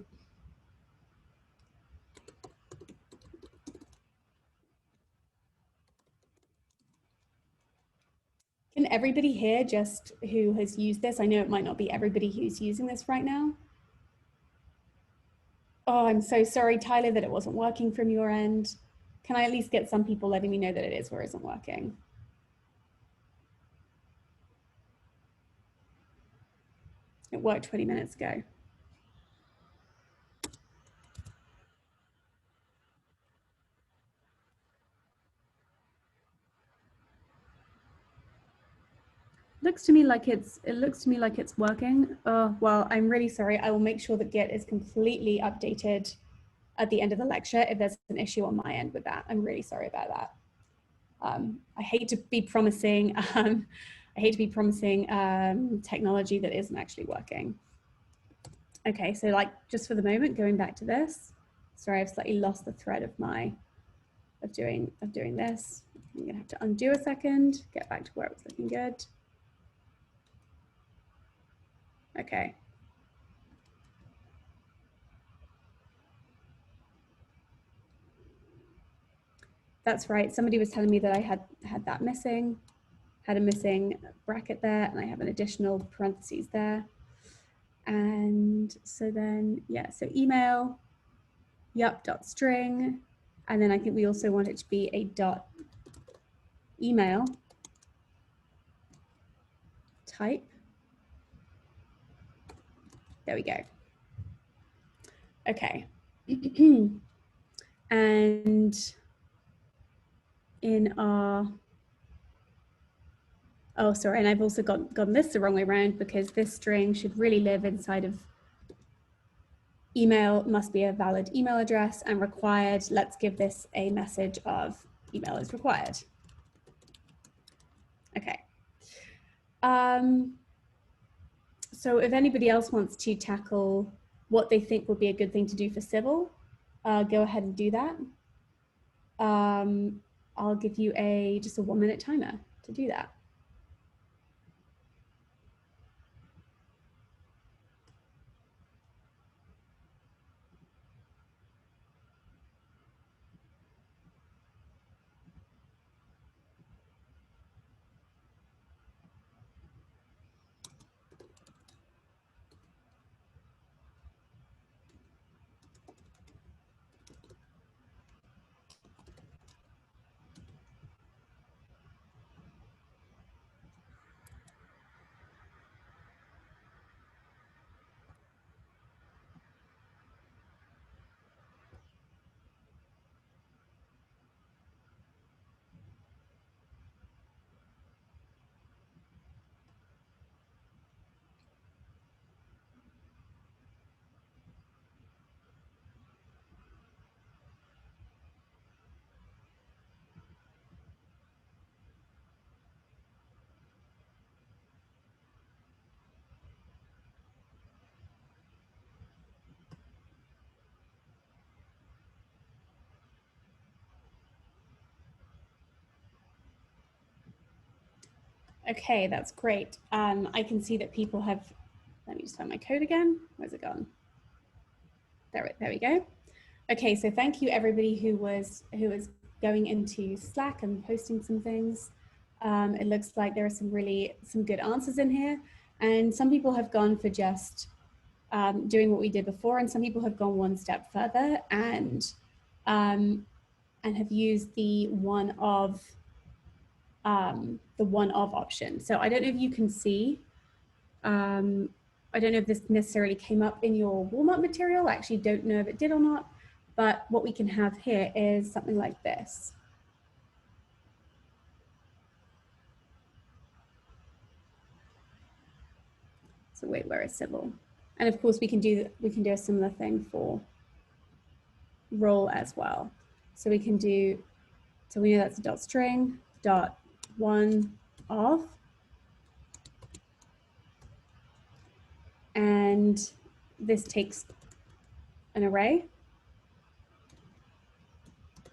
Can everybody here just who has used this? I know it might not be everybody who's using this right now. Oh, I'm so sorry, Tyler, that it wasn't working from your end. Can I at least get some people letting me know that it is or isn't working? It worked 20 minutes ago. It looks to me like it's working. Well, I'm really sorry. I will make sure that Git is completely updated at the end of the lecture if there's an issue on my end with that. I'm really sorry about that. I hate to be promising technology that isn't actually working. Okay, so like just for the moment, going back to this. Sorry, I've slightly lost the thread of doing this. I'm gonna have to undo a second, get back to where it was looking good. Okay. That's right. Somebody was telling me that I had that missing, had a missing bracket there, and I have an additional parentheses there. And so then, yeah, so email, yup.string, and then I think we also want it to be a dot email type. There we go. Okay. And in our, oh, sorry, and I've also gotten this the wrong way around, because this string should really live inside of email must be a valid email address, and required, let's give this a message of email is required. Okay. So if anybody else wants to tackle what they think would be a good thing to do for civil, go ahead and do that. I'll give you just a 1-minute timer to do that. Okay, that's great. I can see that people have, let me just find my code again. Where's it gone? There we go. Okay, so thank you everybody who was going into Slack and posting some things. It looks like there are some good answers in here, and some people have gone for just doing what we did before, and some people have gone one step further and have used the one of the one of option. So I don't know if you can see, I don't know if this necessarily came up in your warm-up material. I actually don't know if it did or not, but what we can have here is something like this. So wait, where is civil? And of course we can do a similar thing for role as well. So we can do, so we know that's a dot string, dot one of, and this takes an array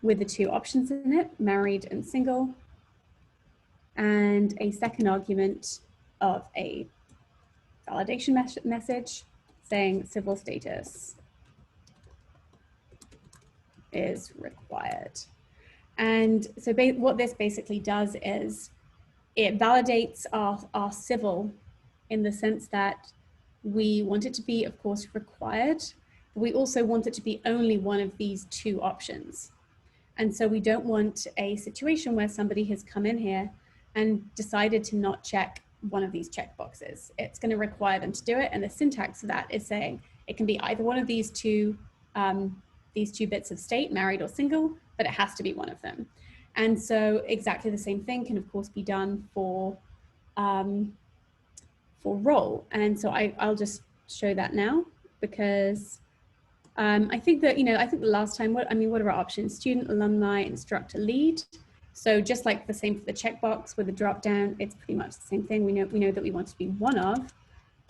with the two options in it, married and single, and a second argument of a validation message saying civil status is required. And so what this basically does is it validates our civil in the sense that we want it to be, of course, required, but we also want it to be only one of these two options. And so we don't want a situation where somebody has come in here and decided to not check one of these checkboxes. It's going to require them to do it. And the syntax of that is saying it can be either one of these two bits of state, married or single, but it has to be one of them. And so exactly the same thing can of course be done for role. And so I'll just show that now because I think that, I think the last time, what are our options? Student, alumni, instructor, lead. So just like the same for the checkbox with the drop down, it's pretty much the same thing. We know that we want to be one of,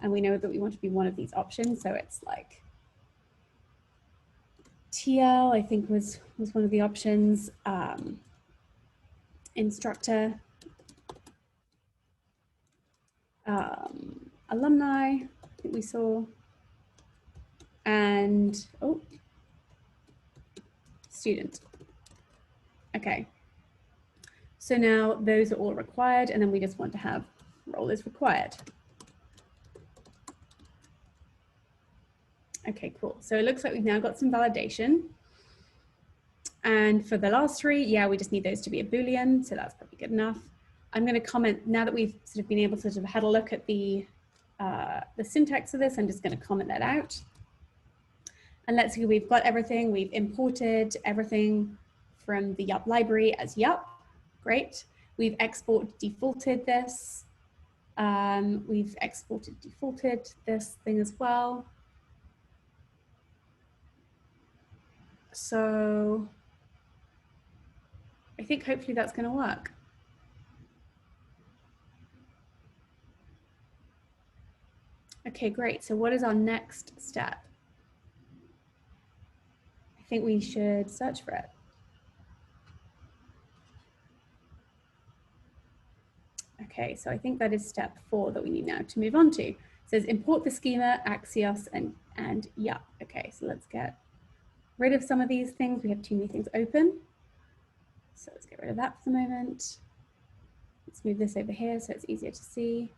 and we know that we want to be one of these options. So it's like TL, I think was one of the options. Instructor, alumni, I think we saw, and student. Okay. So now those are all required, and then we just want to have role is required. Okay, cool. So it looks like we've now got some validation. And for the last three, yeah, we just need those to be a Boolean. So that's probably good enough. I'm going to comment, now that we've sort of been able to sort of had a look at the syntax of this, I'm just going to comment that out. And let's see, we've got everything. We've imported everything from the Yup library as Yup. Great. We've defaulted this. We've defaulted this thing as well. So I think hopefully that's going to work. Okay, great. So what is our next step? I think we should search for it. Okay, so I think that is step 4 that we need now to move on to. It says import the schema, Axios, and Yup. Okay, so let's get rid of some of these things. We have too many things open. So let's get rid of that for the moment. Let's move this over here so it's easier to see.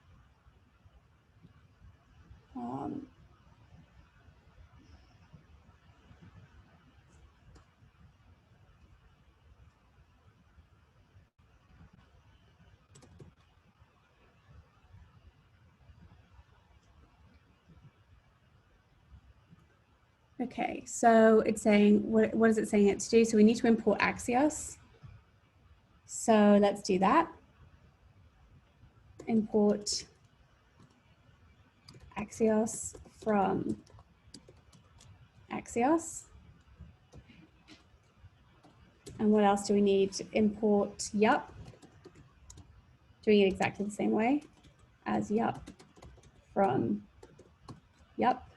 Okay, so it's saying, what is it saying it to do? So we need to import Axios. So let's do that. Import Axios from Axios. And what else do we need? Import Yup. Doing it exactly the same way as Yup from Yup.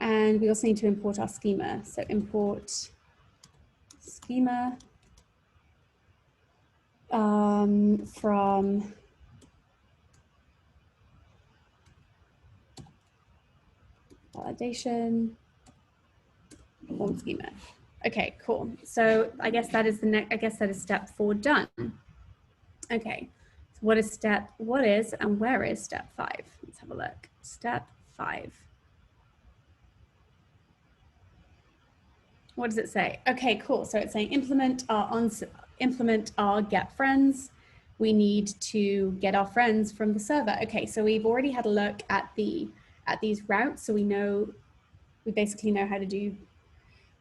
And we also need to import our schema. So import schema from validation form schema. Okay, cool. So I guess that is the next. I guess that is step 4 done. Okay. So what is and where is step 5? Let's have a look. Step 5. What does it say? Okay, cool. So it's saying implement our implement our get friends, we need to get our friends from the server. Okay, so we've already had a look at these routes, so we basically know how to do.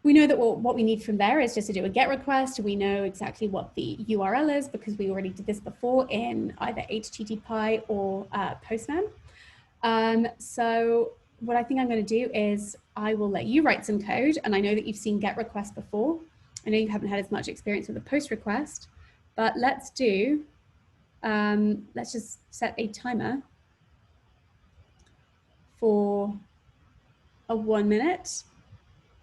We know that what we need from there is just to do a get request. We know exactly what the URL is because we already did this before in either HTTP or Postman. So what I think I'm going to do is I will let you write some code. And I know that you've seen get request before. I know you haven't had as much experience with a post request, but let's just set a timer for 1 minute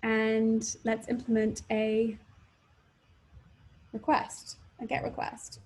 and let's implement a request, a get request.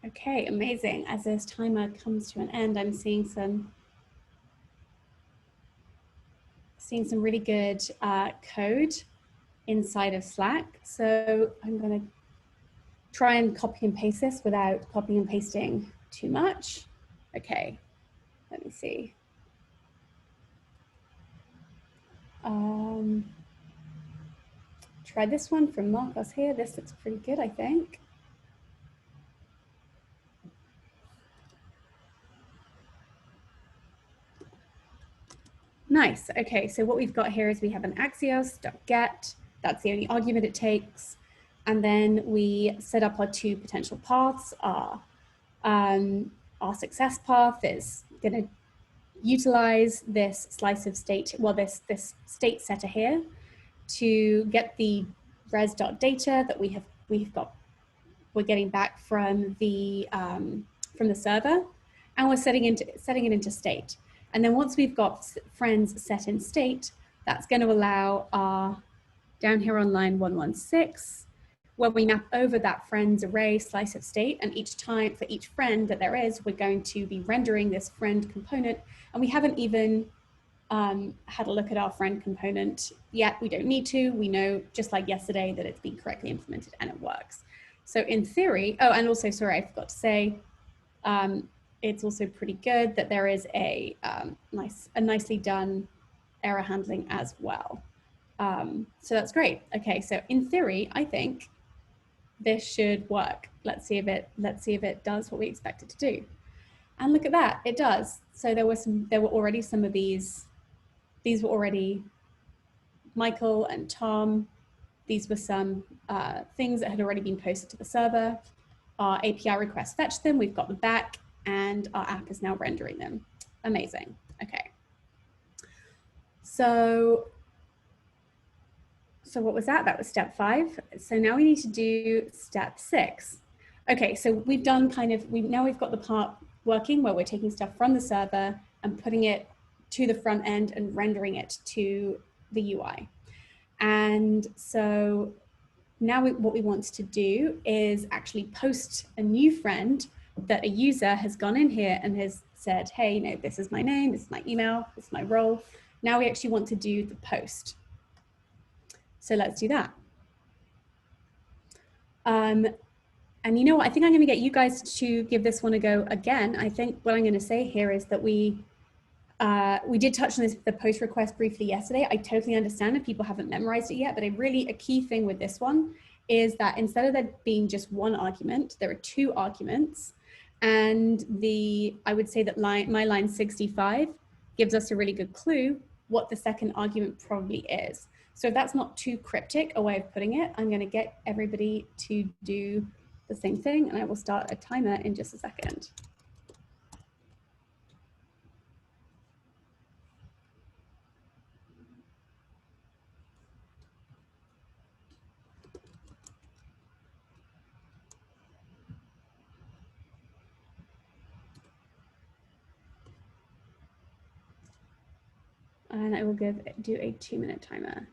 Okay, amazing. As this timer comes to an end, I'm seeing some really good code inside of Slack. So I'm going to try and copy and paste this without copying and pasting too much. Okay, let me see. Try this one from Marcos here. This looks pretty good, I think. Nice. Okay, so what we've got here is we have an axios.get. That's the only argument it takes. And then we set up our two potential paths. Our success path is going to utilize this slice of state, well, this state setter here to get the res.data that we're getting back from the server, and we're setting it into state. And then once we've got friends set in state, that's going to allow our, down here on line 116, when we map over that friends array slice of state, and each time for each friend that there is, we're going to be rendering this friend component. And we haven't even had a look at our friend component yet. We don't need to. We know, just like yesterday, that it's been correctly implemented and it works. So in theory, oh, and also, sorry, I forgot to say, it's also pretty good that there is a nicely done error handling as well. So that's great. Okay, so in theory, I think this should work. Let's see if it does what we expect it to do. And look at that, it does. So there were already some of these were already Michael and Tom. These were some things that had already been posted to the server. Our API request fetched them, we've got them back, and our app is now rendering them. Amazing, okay. So what was that? That was step 5. So now we need to do step 6. Okay, so we've done now we've got the part working where we're taking stuff from the server and putting it to the front end and rendering it to the UI. And so now what we want to do is actually post a new friend that a user has gone in here and has said, hey, this is my name, this is my email, this is my role. Now we actually want to do the post. So let's do that. And you know what, I think I'm gonna get you guys to give this one a go again. I think what I'm gonna say here is that we did touch on the post request briefly yesterday. I totally understand if people haven't memorized it yet, but a key thing with this one is that instead of there being just one argument, there are 2 arguments. And I would say that my line 65 gives us a really good clue what the second argument probably is. So if that's not too cryptic a way of putting it, I'm going to get everybody to do the same thing, and I will start a timer in just a second. And I will do a 2-minute timer.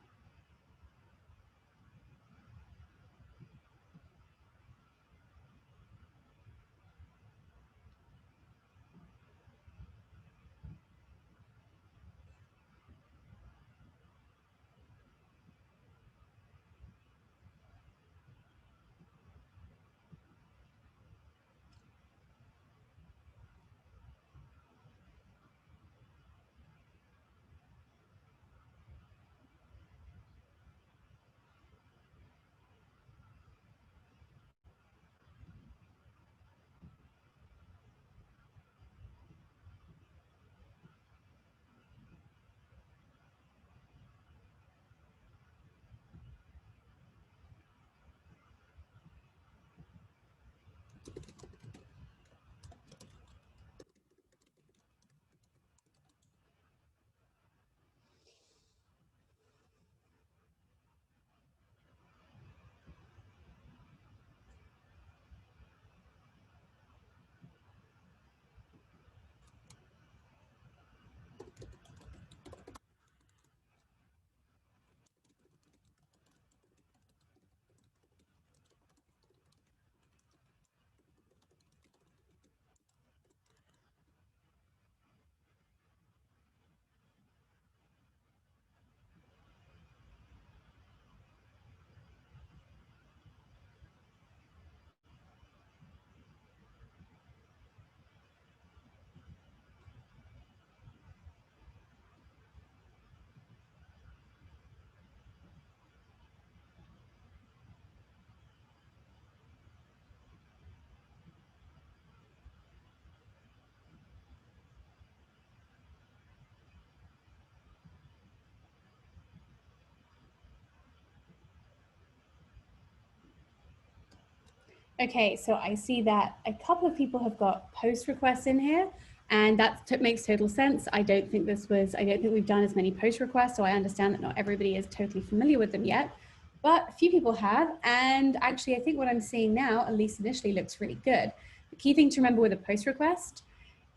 Okay, so I see that a couple of people have got post requests in here, and that makes total sense. I don't think we've done as many post requests, so I understand that not everybody is totally familiar with them yet, but a few people have, and actually I think what I'm seeing now, at least initially, looks really good. The key thing to remember with a post request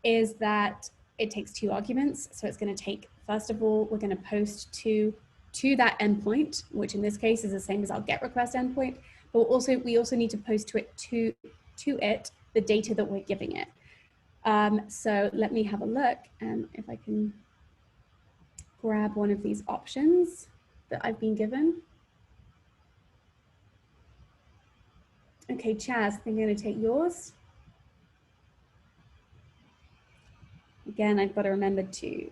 is that it takes 2 arguments. So it's going to take, first of all, we're going to post to that endpoint, which in this case is the same as our GET request endpoint. But we also need to post to it the data that we're giving it. So let me have a look, and if I can grab one of these options that I've been given. Okay, Chaz, I think I'm going to take yours. Again, I've got to remember to,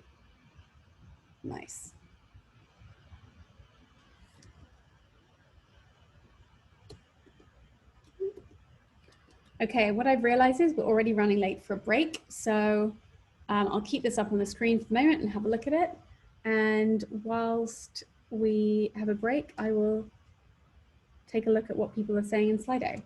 nice. Okay, what I've realized is we're already running late for a break. So I'll keep this up on the screen for the moment and have a look at it. And whilst we have a break, I will take a look at what people are saying in Slido.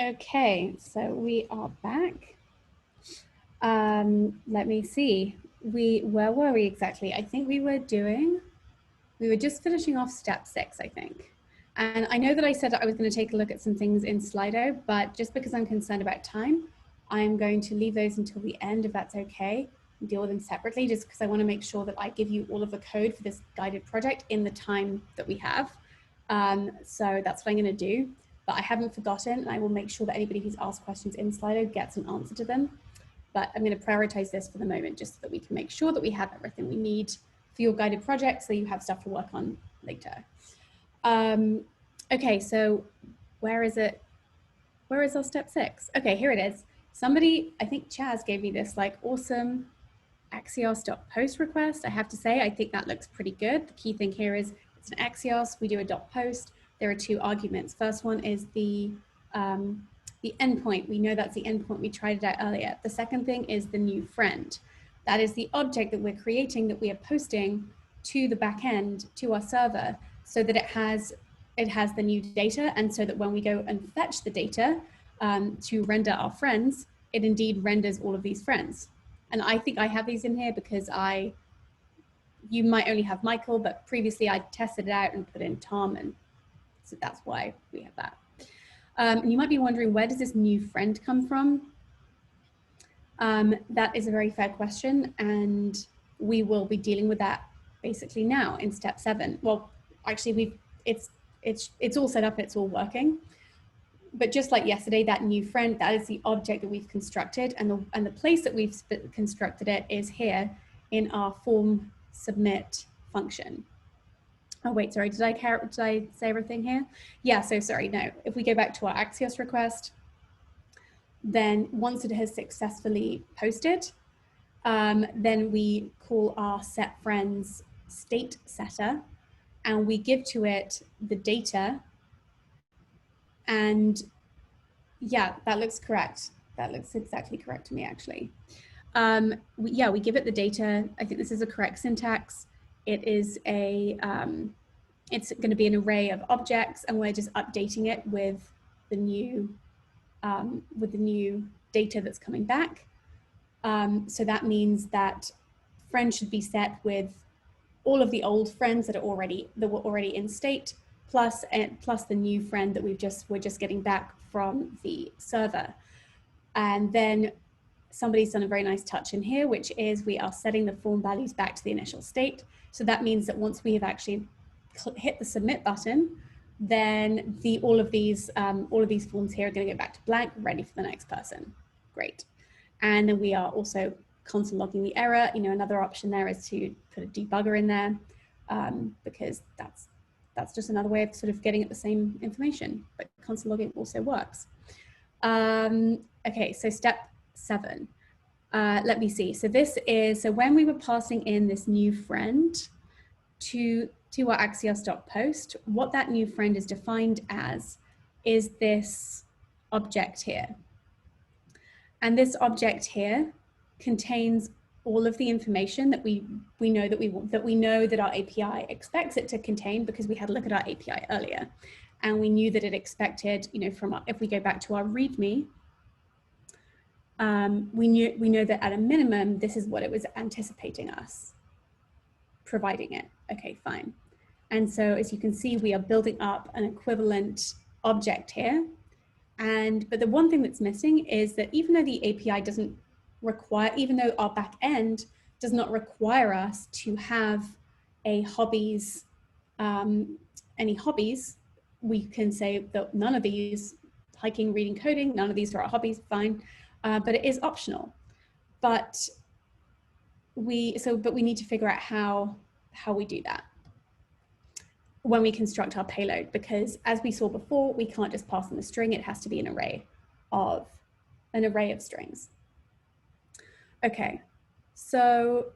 Okay, so we are back. Let me see. Where were we exactly? I think we were just finishing off step 6, I think. And I know that I said that I was going to take a look at some things in Slido, but just because I'm concerned about time, I'm going to leave those until the end, if that's okay, and deal with them separately, just because I want to make sure that I give you all of the code for this guided project in the time that we have. So that's what I'm going to do, but I haven't forgotten, and I will make sure that anybody who's asked questions in Slido gets an answer to them. But I'm going to prioritize this for the moment, just so that we can make sure that we have everything we need for your guided project, so you have stuff to work on later. Okay, so where is it? Where is our step 6? Okay, here it is. Somebody, I think Chaz gave me this like awesome Axios.post request. I have to say, I think that looks pretty good. The key thing here is it's an Axios, we do a .post. There are 2 arguments. First one is the endpoint. We know that's the endpoint. We tried it out earlier. The second thing is the new friend. That is the object that we're creating, that we are posting to the back end, to our server, so that it has the new data, and so that when we go and fetch the data to render our friends, it indeed renders all of these friends. And I think I have these in here because you might only have Michael, but previously I tested it out and put in Tom, and so that's why we have that. And you might be wondering, where does this new friend come from? That is a very fair question, and we will be dealing with that basically now in step 7. Well, actually, it's all set up, it's all working. But just like yesterday, that new friend, that is the object that we've constructed, and the place that we've constructed it is here in our form submit function. Oh wait, sorry, did I say everything here? Yeah, so sorry, no. If we go back to our Axios request, then once it has successfully posted, then we call our set friends state setter, and we give to it the data. And yeah, that looks correct. That looks exactly correct to me, actually. We give it the data. I think this is a correct syntax. It is it's going to be an array of objects, and we're just updating it with the new data that's coming back. So that means that friends should be set with all of the old friends that were already in state, plus the new friend that we're just getting back from the server. And then somebody's done a very nice touch in here, which is we are setting the form values back to the initial state. So that means that once we have actually hit the submit button, then all of these forms here are going to go back to blank, ready for the next person. Great. And then we are also console logging the error. Another option there is to put a debugger in there, because that's just another way of sort of getting at the same information, but console logging also works. Okay, so step 7. Let me see. So when we were passing in this new friend to our Axios.post, what that new friend is defined as is this object here. And this object here contains all of the information that we know that our API expects it to contain, because we had a look at our API earlier, and we knew that it expected, if we go back to our README, we know that at a minimum, this is what it was anticipating us providing it. Okay, fine. And so as you can see, we are building up an equivalent object here. But the one thing that's missing is that even though the API doesn't require, even though our back end does not require us to have any hobbies, we can say that none of these, hiking, reading, coding, none of these are our hobbies, fine. But it is optional. But we need to figure out how we do that when we construct our payload, because as we saw before, we can't just pass in a string. It has to be an array of strings. Okay, so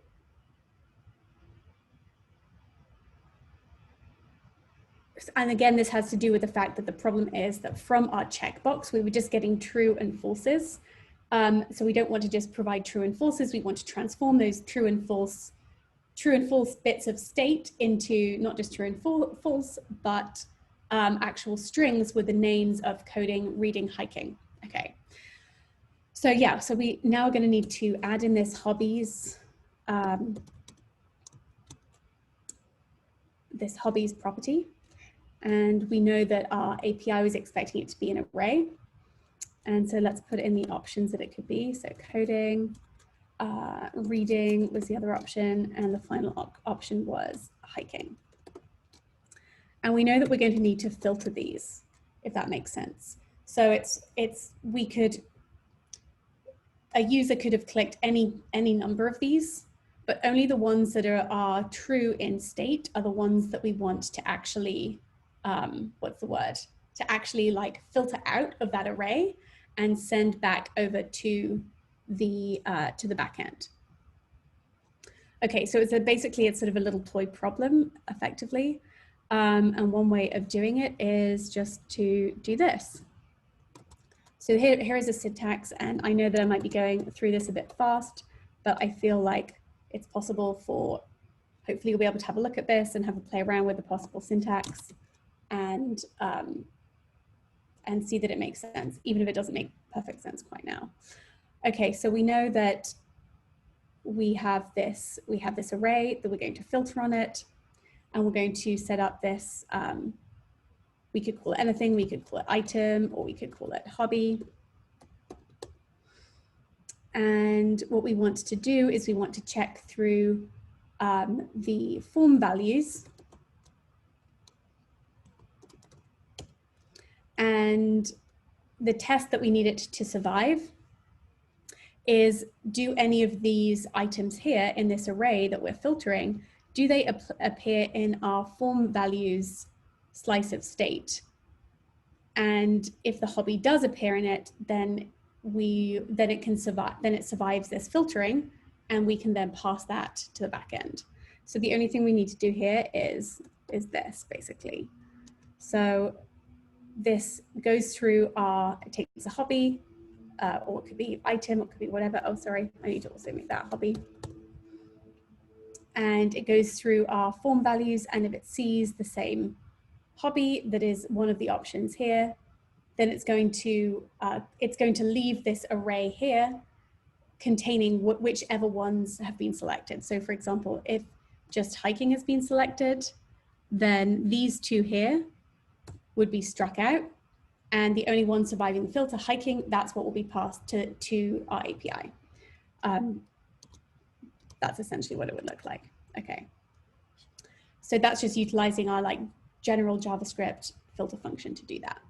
and again, this has to do with the fact that the problem is that from our checkbox, we were just getting true and falses. So we don't want to just provide true and falses. We want to transform those true and false bits of state into not just true and false, but actual strings with the names of coding, reading, hiking. Okay. So yeah, so we now are going to need to add in this hobbies, property. And we know that our API was expecting it to be an array. And so let's put in the options that it could be. So coding, reading was the other option, and the final option was hiking. And we know that we're going to need to filter these, if that makes sense. So a user could have clicked any number of these, but only the ones that are true in state are the ones that we want to actually, to actually like filter out of that array and send back over to the backend. Okay, so basically it's sort of a little toy problem, effectively. And one way of doing it is just to do this. So here is a syntax, and I know that I might be going through this a bit fast, but I feel like it's possible for, hopefully you'll be able to have a look at this and have a play around with the possible syntax and see that it makes sense, even if it doesn't make perfect sense quite now. Okay, so we know that we have this array that we're going to filter on it, and we're going to set up this, we could call it anything, we could call it item, or we could call it hobby. And what we want to do is we want to check through the form values. And the test that we need it to survive is, do any of these items here in this array that we're filtering, do they appear in our form values slice of state? And if the hobby does appear in it, then it can survive, then it survives this filtering, and we can then pass that to the back end. So the only thing we need to do here is this, basically. So this goes through it takes a hobby, or it could be item, or it could be whatever. Oh, sorry, I need to also make that hobby. And it goes through our form values, and if it sees the same hobby that is one of the options here, then it's going to leave this array here containing whichever ones have been selected. So for example, if just hiking has been selected, then these two here would be struck out, and the only one surviving the filter, hiking, that's what will be passed to our API. That's essentially what it would look like. Okay. So that's just utilizing our like general JavaScript filter function to do that.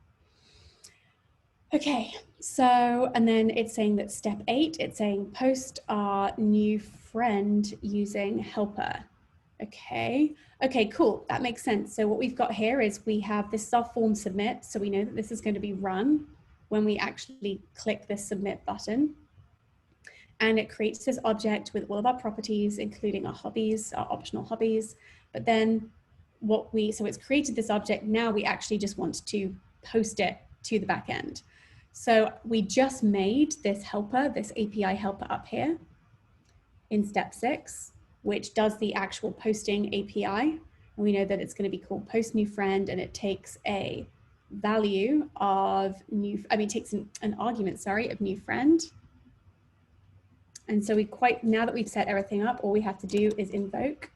Okay, so, and then it's saying that step 8, it's saying post our new friend using helper. Okay, cool, that makes sense. So what we've got here is we have this soft form submit, so we know that this is going to be run when we actually click this submit button. And it creates this object with all of our properties, including our hobbies, our optional hobbies. But then so it's created this object, now we actually just want to post it to the back end. So we just made this helper, this API helper up here in step 6, which does the actual posting API. And we know that it's going to be called post new friend, and it takes a value of it takes an argument, sorry, of new friend. And so now that we've set everything up, all we have to do is invoke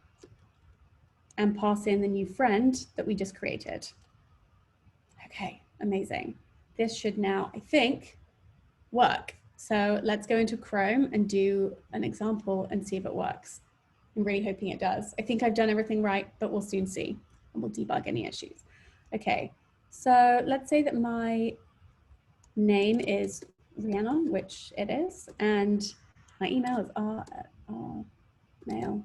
and pass in the new friend that we just created. Okay, amazing. This should now, I think, work. So let's go into Chrome and do an example and see if it works. I'm really hoping it does. I think I've done everything right, but we'll soon see, and we'll debug any issues. Okay, so let's say that my name is Rhiannon, which it is, and my email is r@mail.com.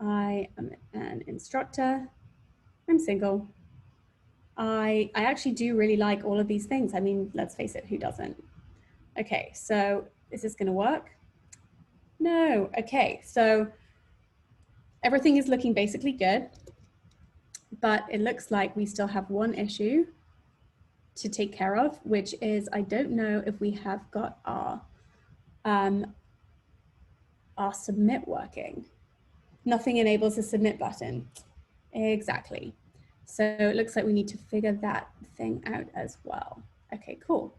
I am an instructor. I'm single. I actually do really like all of these things. I mean, let's face it, who doesn't? Okay, so is this going to work? No. Okay, so everything is looking basically good, but it looks like we still have one issue to take care of, which is I don't know if we have got our submit working. Nothing enables a submit button. Exactly. So it looks like we need to figure that thing out as well. Okay, cool.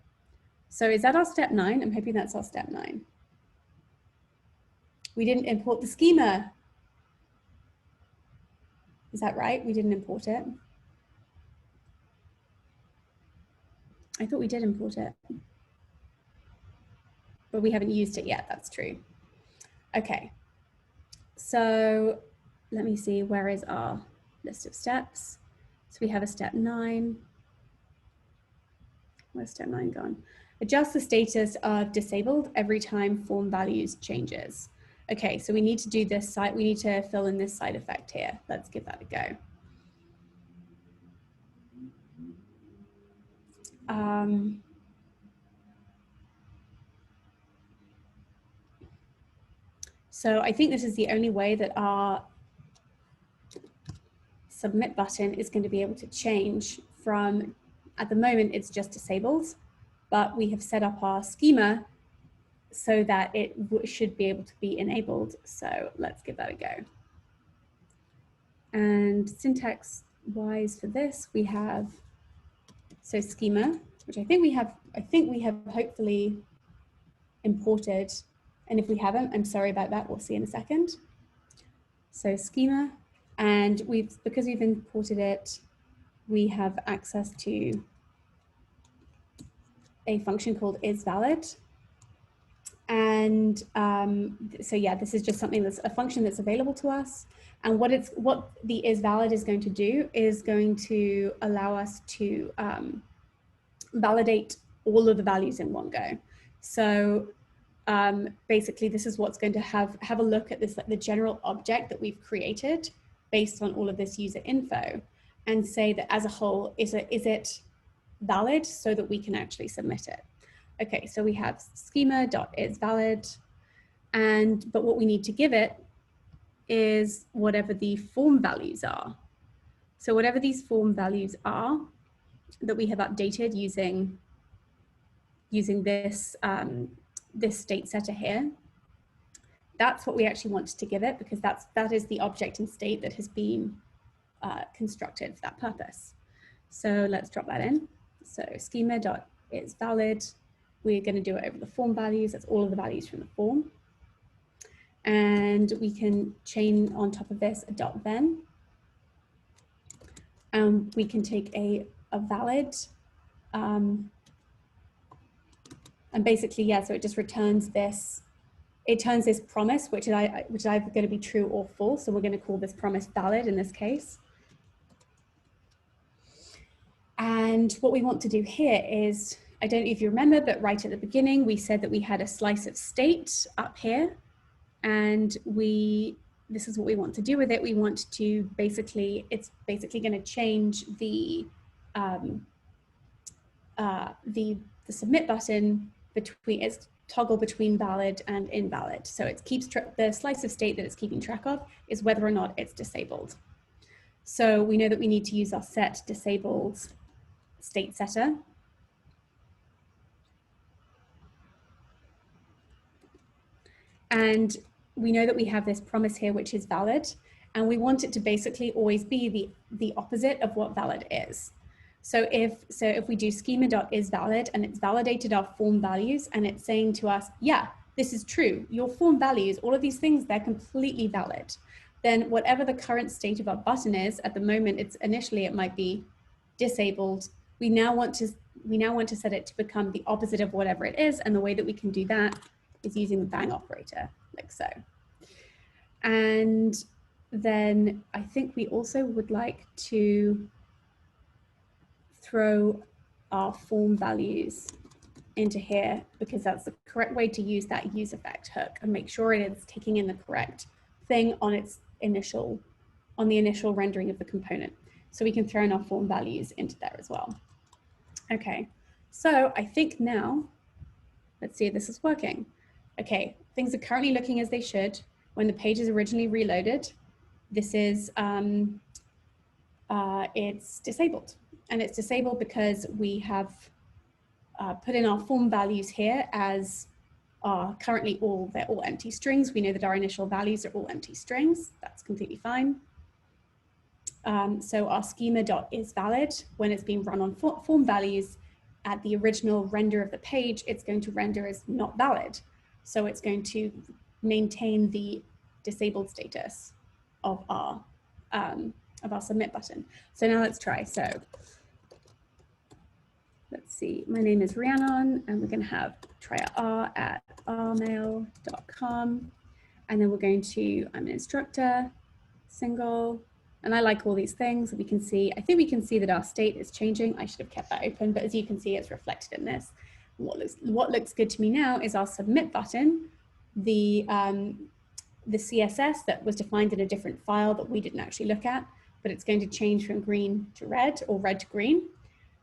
So is that our step 9? I'm hoping that's our step 9. We didn't import the schema. Is that right? We didn't import it. I thought we did import it, but we haven't used it yet. That's true. Okay. So let me see, where is our list of steps? So we have a step 9. Where's step 9 gone? Adjust the status of disabled every time form values changes. Okay, so we need to do this side, we need to fill in this side effect here. Let's give that a go. So I think this is the only way that our submit button is going to be able to change from, at the moment it's just disabled, but we have set up our schema so that it should be able to be enabled. So let's give that a go. And syntax wise for this, we have, so schema, which I think we have hopefully imported. And if we haven't, I'm sorry about that. We'll see in a second. So schema, and because we've imported it, we have access to a function called isValid. And so yeah, this is just something that's a function that's available to us. And what the isValid is going to do is going to allow us to validate all of the values in one go. So basically, this is what's going to have a look at this, like the general object that we've created based on all of this user info, and say that as a whole, is it valid so that we can actually submit it. Okay, so we have schema.isValid, but what we need to give it is whatever the form values are. So whatever these form values are that we have updated using this this state setter here, that's what we actually want to give it, because that is the object and state that has been constructed for that purpose. So let's drop that in. So schema.isValid, we're going to do it over the form values. That's all of the values from the form. And we can chain on top of this a .then. We can take a valid, and basically, yeah, so it just returns this, it turns this promise, which is either going to be true or false. So we're going to call this promise valid in this case. And what we want to do here is, I don't know if you remember, but right at the beginning, we said that we had a slice of state up here, and this is what we want to do with it. We want to it's basically going to change the submit button its toggle between valid and invalid. So it keeps the slice of state that it's keeping track of is whether or not it's disabled. So we know that we need to use our set disabled state setter. And we know that we have this promise here, which is valid, and we want it to basically always be the opposite of what valid is. So if we do schema.isValid and it's validated our form values and it's saying to us, yeah, this is true, your form values, all of these things, they're completely valid, then whatever the current state of our button is, at the moment, it might be disabled. We now want to set it to become the opposite of whatever it is, and the way that we can do that is using the bang operator, like so. And then I think we also would like to throw our form values into here, because that's the correct way to use that use effect hook and make sure it is taking in the correct thing on the initial rendering of the component. So we can throw in our form values into there as well. Okay, so I think now, let's see if this is working. Okay, things are currently looking as they should. When the page is originally reloaded, this is, it's disabled. And it's disabled because we have put in our form values here as currently they're all empty strings. We know that our initial values are all empty strings. That's completely fine. So our schema.isValid, when it's being run on form values, at the original render of the page, it's going to render as not valid. So it's going to maintain the disabled status of our submit button. So now let's try. So let's see, my name is Rhiannon, and we're going to have try r@rmail.com. And then we're going to, I'm an instructor, single, and I like all these things. We can see, I think we can see that our state is changing. I should have kept that open, but as you can see, it's reflected in this. What looks good to me now is our submit button, the CSS that was defined in a different file that we didn't actually look at, but it's going to change from green to red or red to green.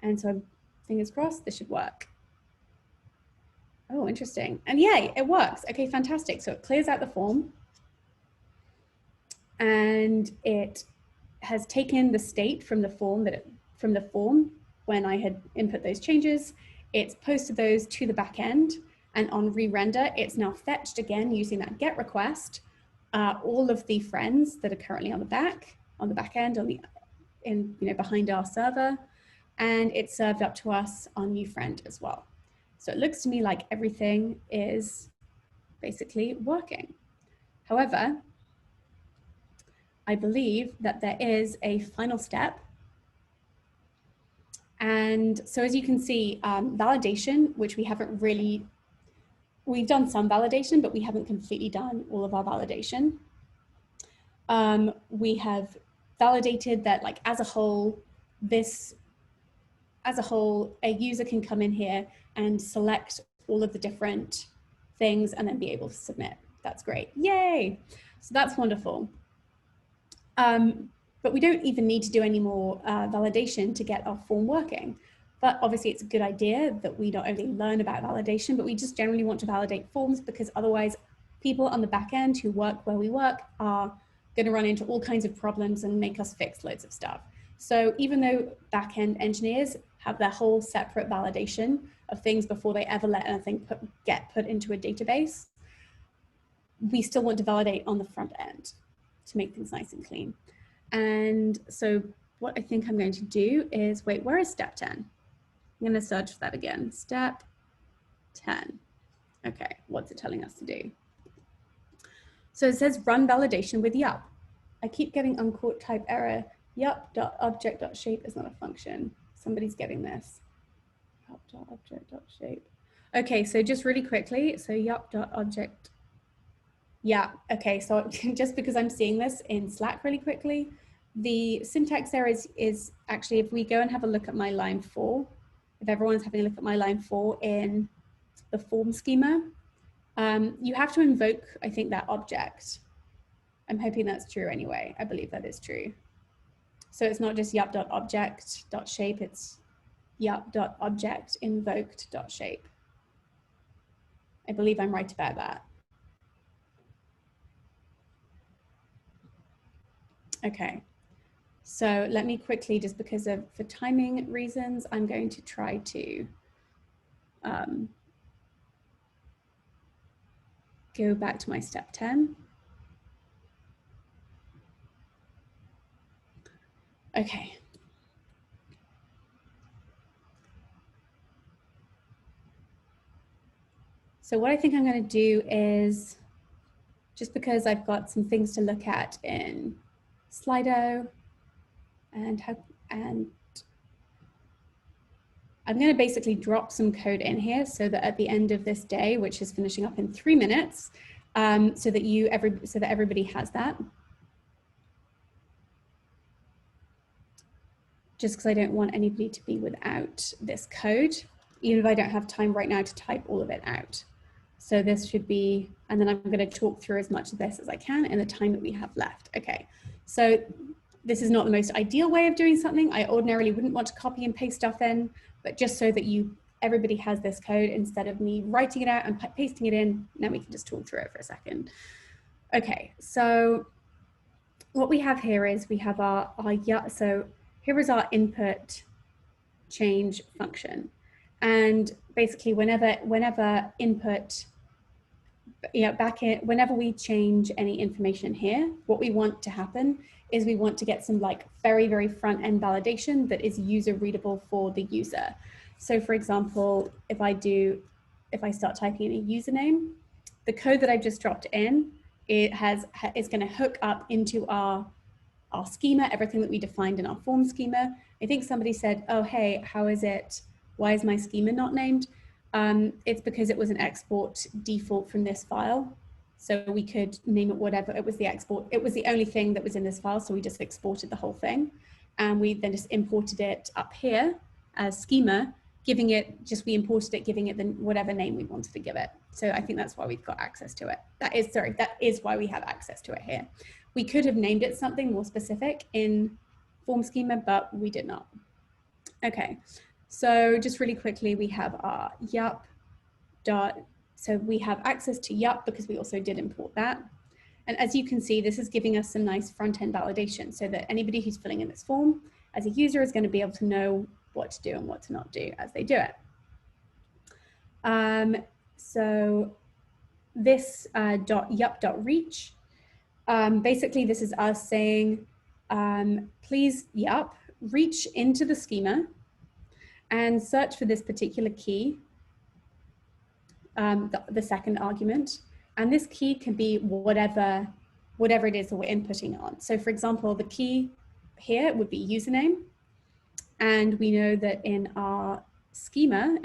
And so fingers crossed, this should work. Oh, interesting. And yeah, it works. Okay, fantastic. So it clears out the form and it has taken the state from the form when I had input those changes. It's posted those to the back end, and on re-render, it's now fetched again using that GET request all of the friends that are currently on the back end, behind our server, and it's served up to us on new friend as well. So it looks to me like everything is basically working. However, I believe that there is a final step. And so as you can see, validation, which we haven't really, we've done some validation, but we haven't completely done all of our validation. We have validated that, like, as a whole, a user can come in here and select all of the different things and then be able to submit. That's great. Yay. So that's wonderful. But we don't even need to do any more validation to get our form working. But obviously it's a good idea that we not only learn about validation, but we just generally want to validate forms, because otherwise people on the back end who work where we work are going to run into all kinds of problems and make us fix loads of stuff. So even though back end engineers have their whole separate validation of things before they ever let anything get put into a database, we still want to validate on the front end to make things nice and clean. And so what I think I'm going to do is, wait, where is step 10? I'm going to search for that again. Step 10. Okay, what's it telling us to do? So it says run validation with yup. I keep getting uncaught type error. Yup.object.shape is not a function. Somebody's getting this. Yup.object.shape. Okay, so just really quickly, so yup.object. Yeah, okay, so just because I'm seeing this in Slack really quickly, the syntax there is actually, if we go and have a look at my line 4, if everyone's having a look at my line 4 in the form schema, you have to invoke, I think, that object. I'm hoping that's true anyway. I believe that is true. So it's not just yup.object.shape, it's yup.object invoked.shape. I believe I'm right about that. Okay, so let me quickly, just because for timing reasons, I'm going to try to go back to my step 10. Okay. So what I think I'm going to do is, just because I've got some things to look at in Slido, and I'm going to basically drop some code in here so that at the end of this day, which is finishing up in 3 minutes, so that everybody has that. Just because I don't want anybody to be without this code, even if I don't have time right now to type all of it out. So this should be, and then I'm going to talk through as much of this as I can in the time that we have left. Okay, so this is not the most ideal way of doing something. I ordinarily wouldn't want to copy and paste stuff in, but just so that everybody has this code instead of me writing it out and pasting it in, now we can just talk through it for a second. Okay, so what we have here is we have so here is our input change function. And basically whenever input back in, whenever we change any information here, what we want to happen is we want to get some like very, very front end validation that is user readable for the user. So for example, if I start typing in a username, the code that I've just dropped in, it's going to hook up into our schema, everything that we defined in our form schema. I think somebody said, oh, hey, why is my schema not named? It's because it was an export default from this file. So we could name it whatever, it was the export, it was the only thing that was in this file, so we just exported the whole thing. And we then just imported it up here as schema, we imported it, giving it the whatever name we wanted to give it. So I think that's why we've got access to it. That is why we have access to it here. We could have named it something more specific in form schema, but we did not. Okay, so just really quickly, we have our yup dot, so we have access to yup because we also did import that. And as you can see, this is giving us some nice front-end validation so that anybody who's filling in this form as a user is going to be able to know what to do and what to not do as they do it. So this yup.reach, basically this is us saying, please yup, reach into the schema and search for this particular key, the second argument. And this key can be whatever it is that we're inputting on. So for example, the key here would be username. And we know that in our schema,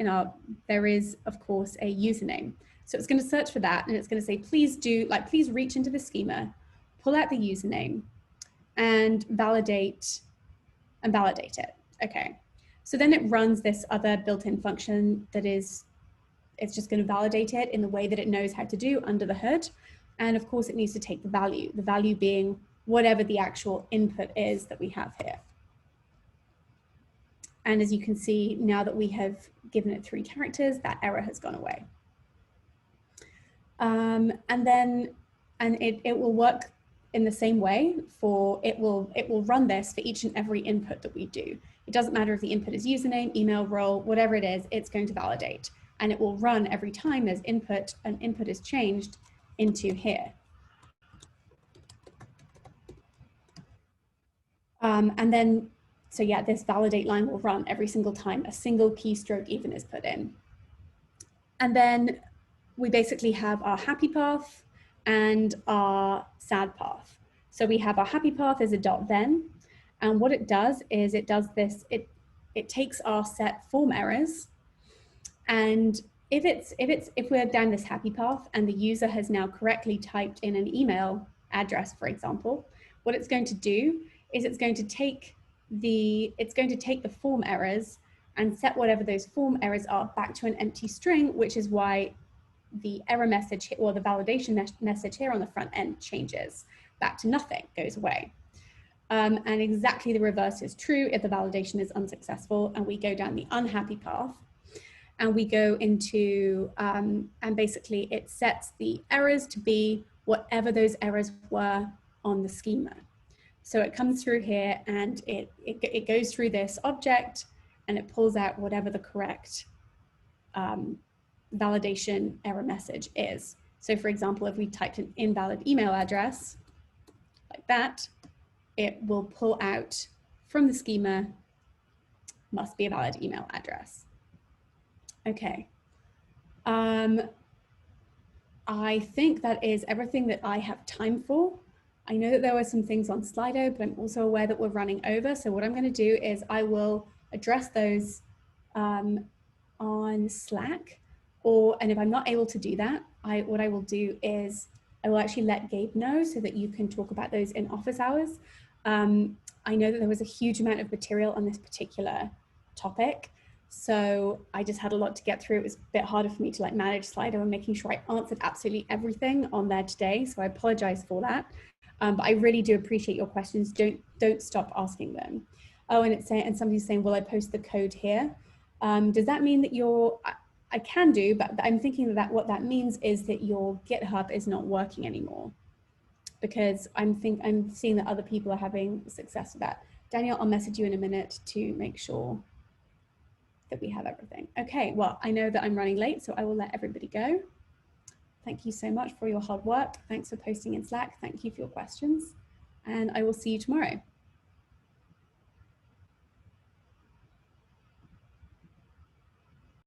there is of course a username. So it's going to search for that and it's going to say, please reach into the schema, pull out the username and validate it. Okay. So then it runs this other built-in function that it's just going to validate it in the way that it knows how to do under the hood. And of course it needs to take the value being whatever the actual input is that we have here. And as you can see, now that we have given it 3 characters, that error has gone away. And it will work in the same way it will run this for each and every input that we do. It doesn't matter if the input is username, email, role, whatever it is, it's going to validate. And it will run every time there's an input is changed into here. So yeah, this validate line will run every single time a single keystroke even is put in. And then we basically have our happy path and our sad path. So we have our happy path as a .then, and what it does is it takes our set form errors, and if we're down this happy path and the user has now correctly typed in an email address, for example, what it's going to do is it's going to take the form errors and set whatever those form errors are back to an empty string, which is why the error message or the validation message here on the front end changes back to nothing, goes away. And exactly the reverse is true if the validation is unsuccessful and we go down the unhappy path and we go into, and basically it sets the errors to be whatever those errors were on the schema. So it comes through here and it goes through this object and it pulls out whatever the correct validation error message is. So for example, if we typed an invalid email address like that, it will pull out from the schema, must be a valid email address. Okay. I think that is everything that I have time for. I know that there were some things on Slido, but I'm also aware that we're running over. So what I'm going to do is I will address those on Slack, and if I'm not able to do that, what I will do is I will actually let Gabe know so that you can talk about those in office hours. I know that there was a huge amount of material on this particular topic, so I just had a lot to get through. It was a bit harder for me to manage Slido and making sure I answered absolutely everything on there today, so I apologize for that. But I really do appreciate your questions. Don't stop asking them. Oh, and somebody's saying, will I post the code here? Does that mean that I can do, but I'm thinking that what that means is that your GitHub is not working anymore, because I'm seeing that other people are having success with that. Daniel, I'll message you in a minute to make sure that we have everything. Okay, well, I know that I'm running late, so I will let everybody go. thank you so much for your hard work. Thanks for posting in Slack. Thank you for your questions. And I will see you tomorrow.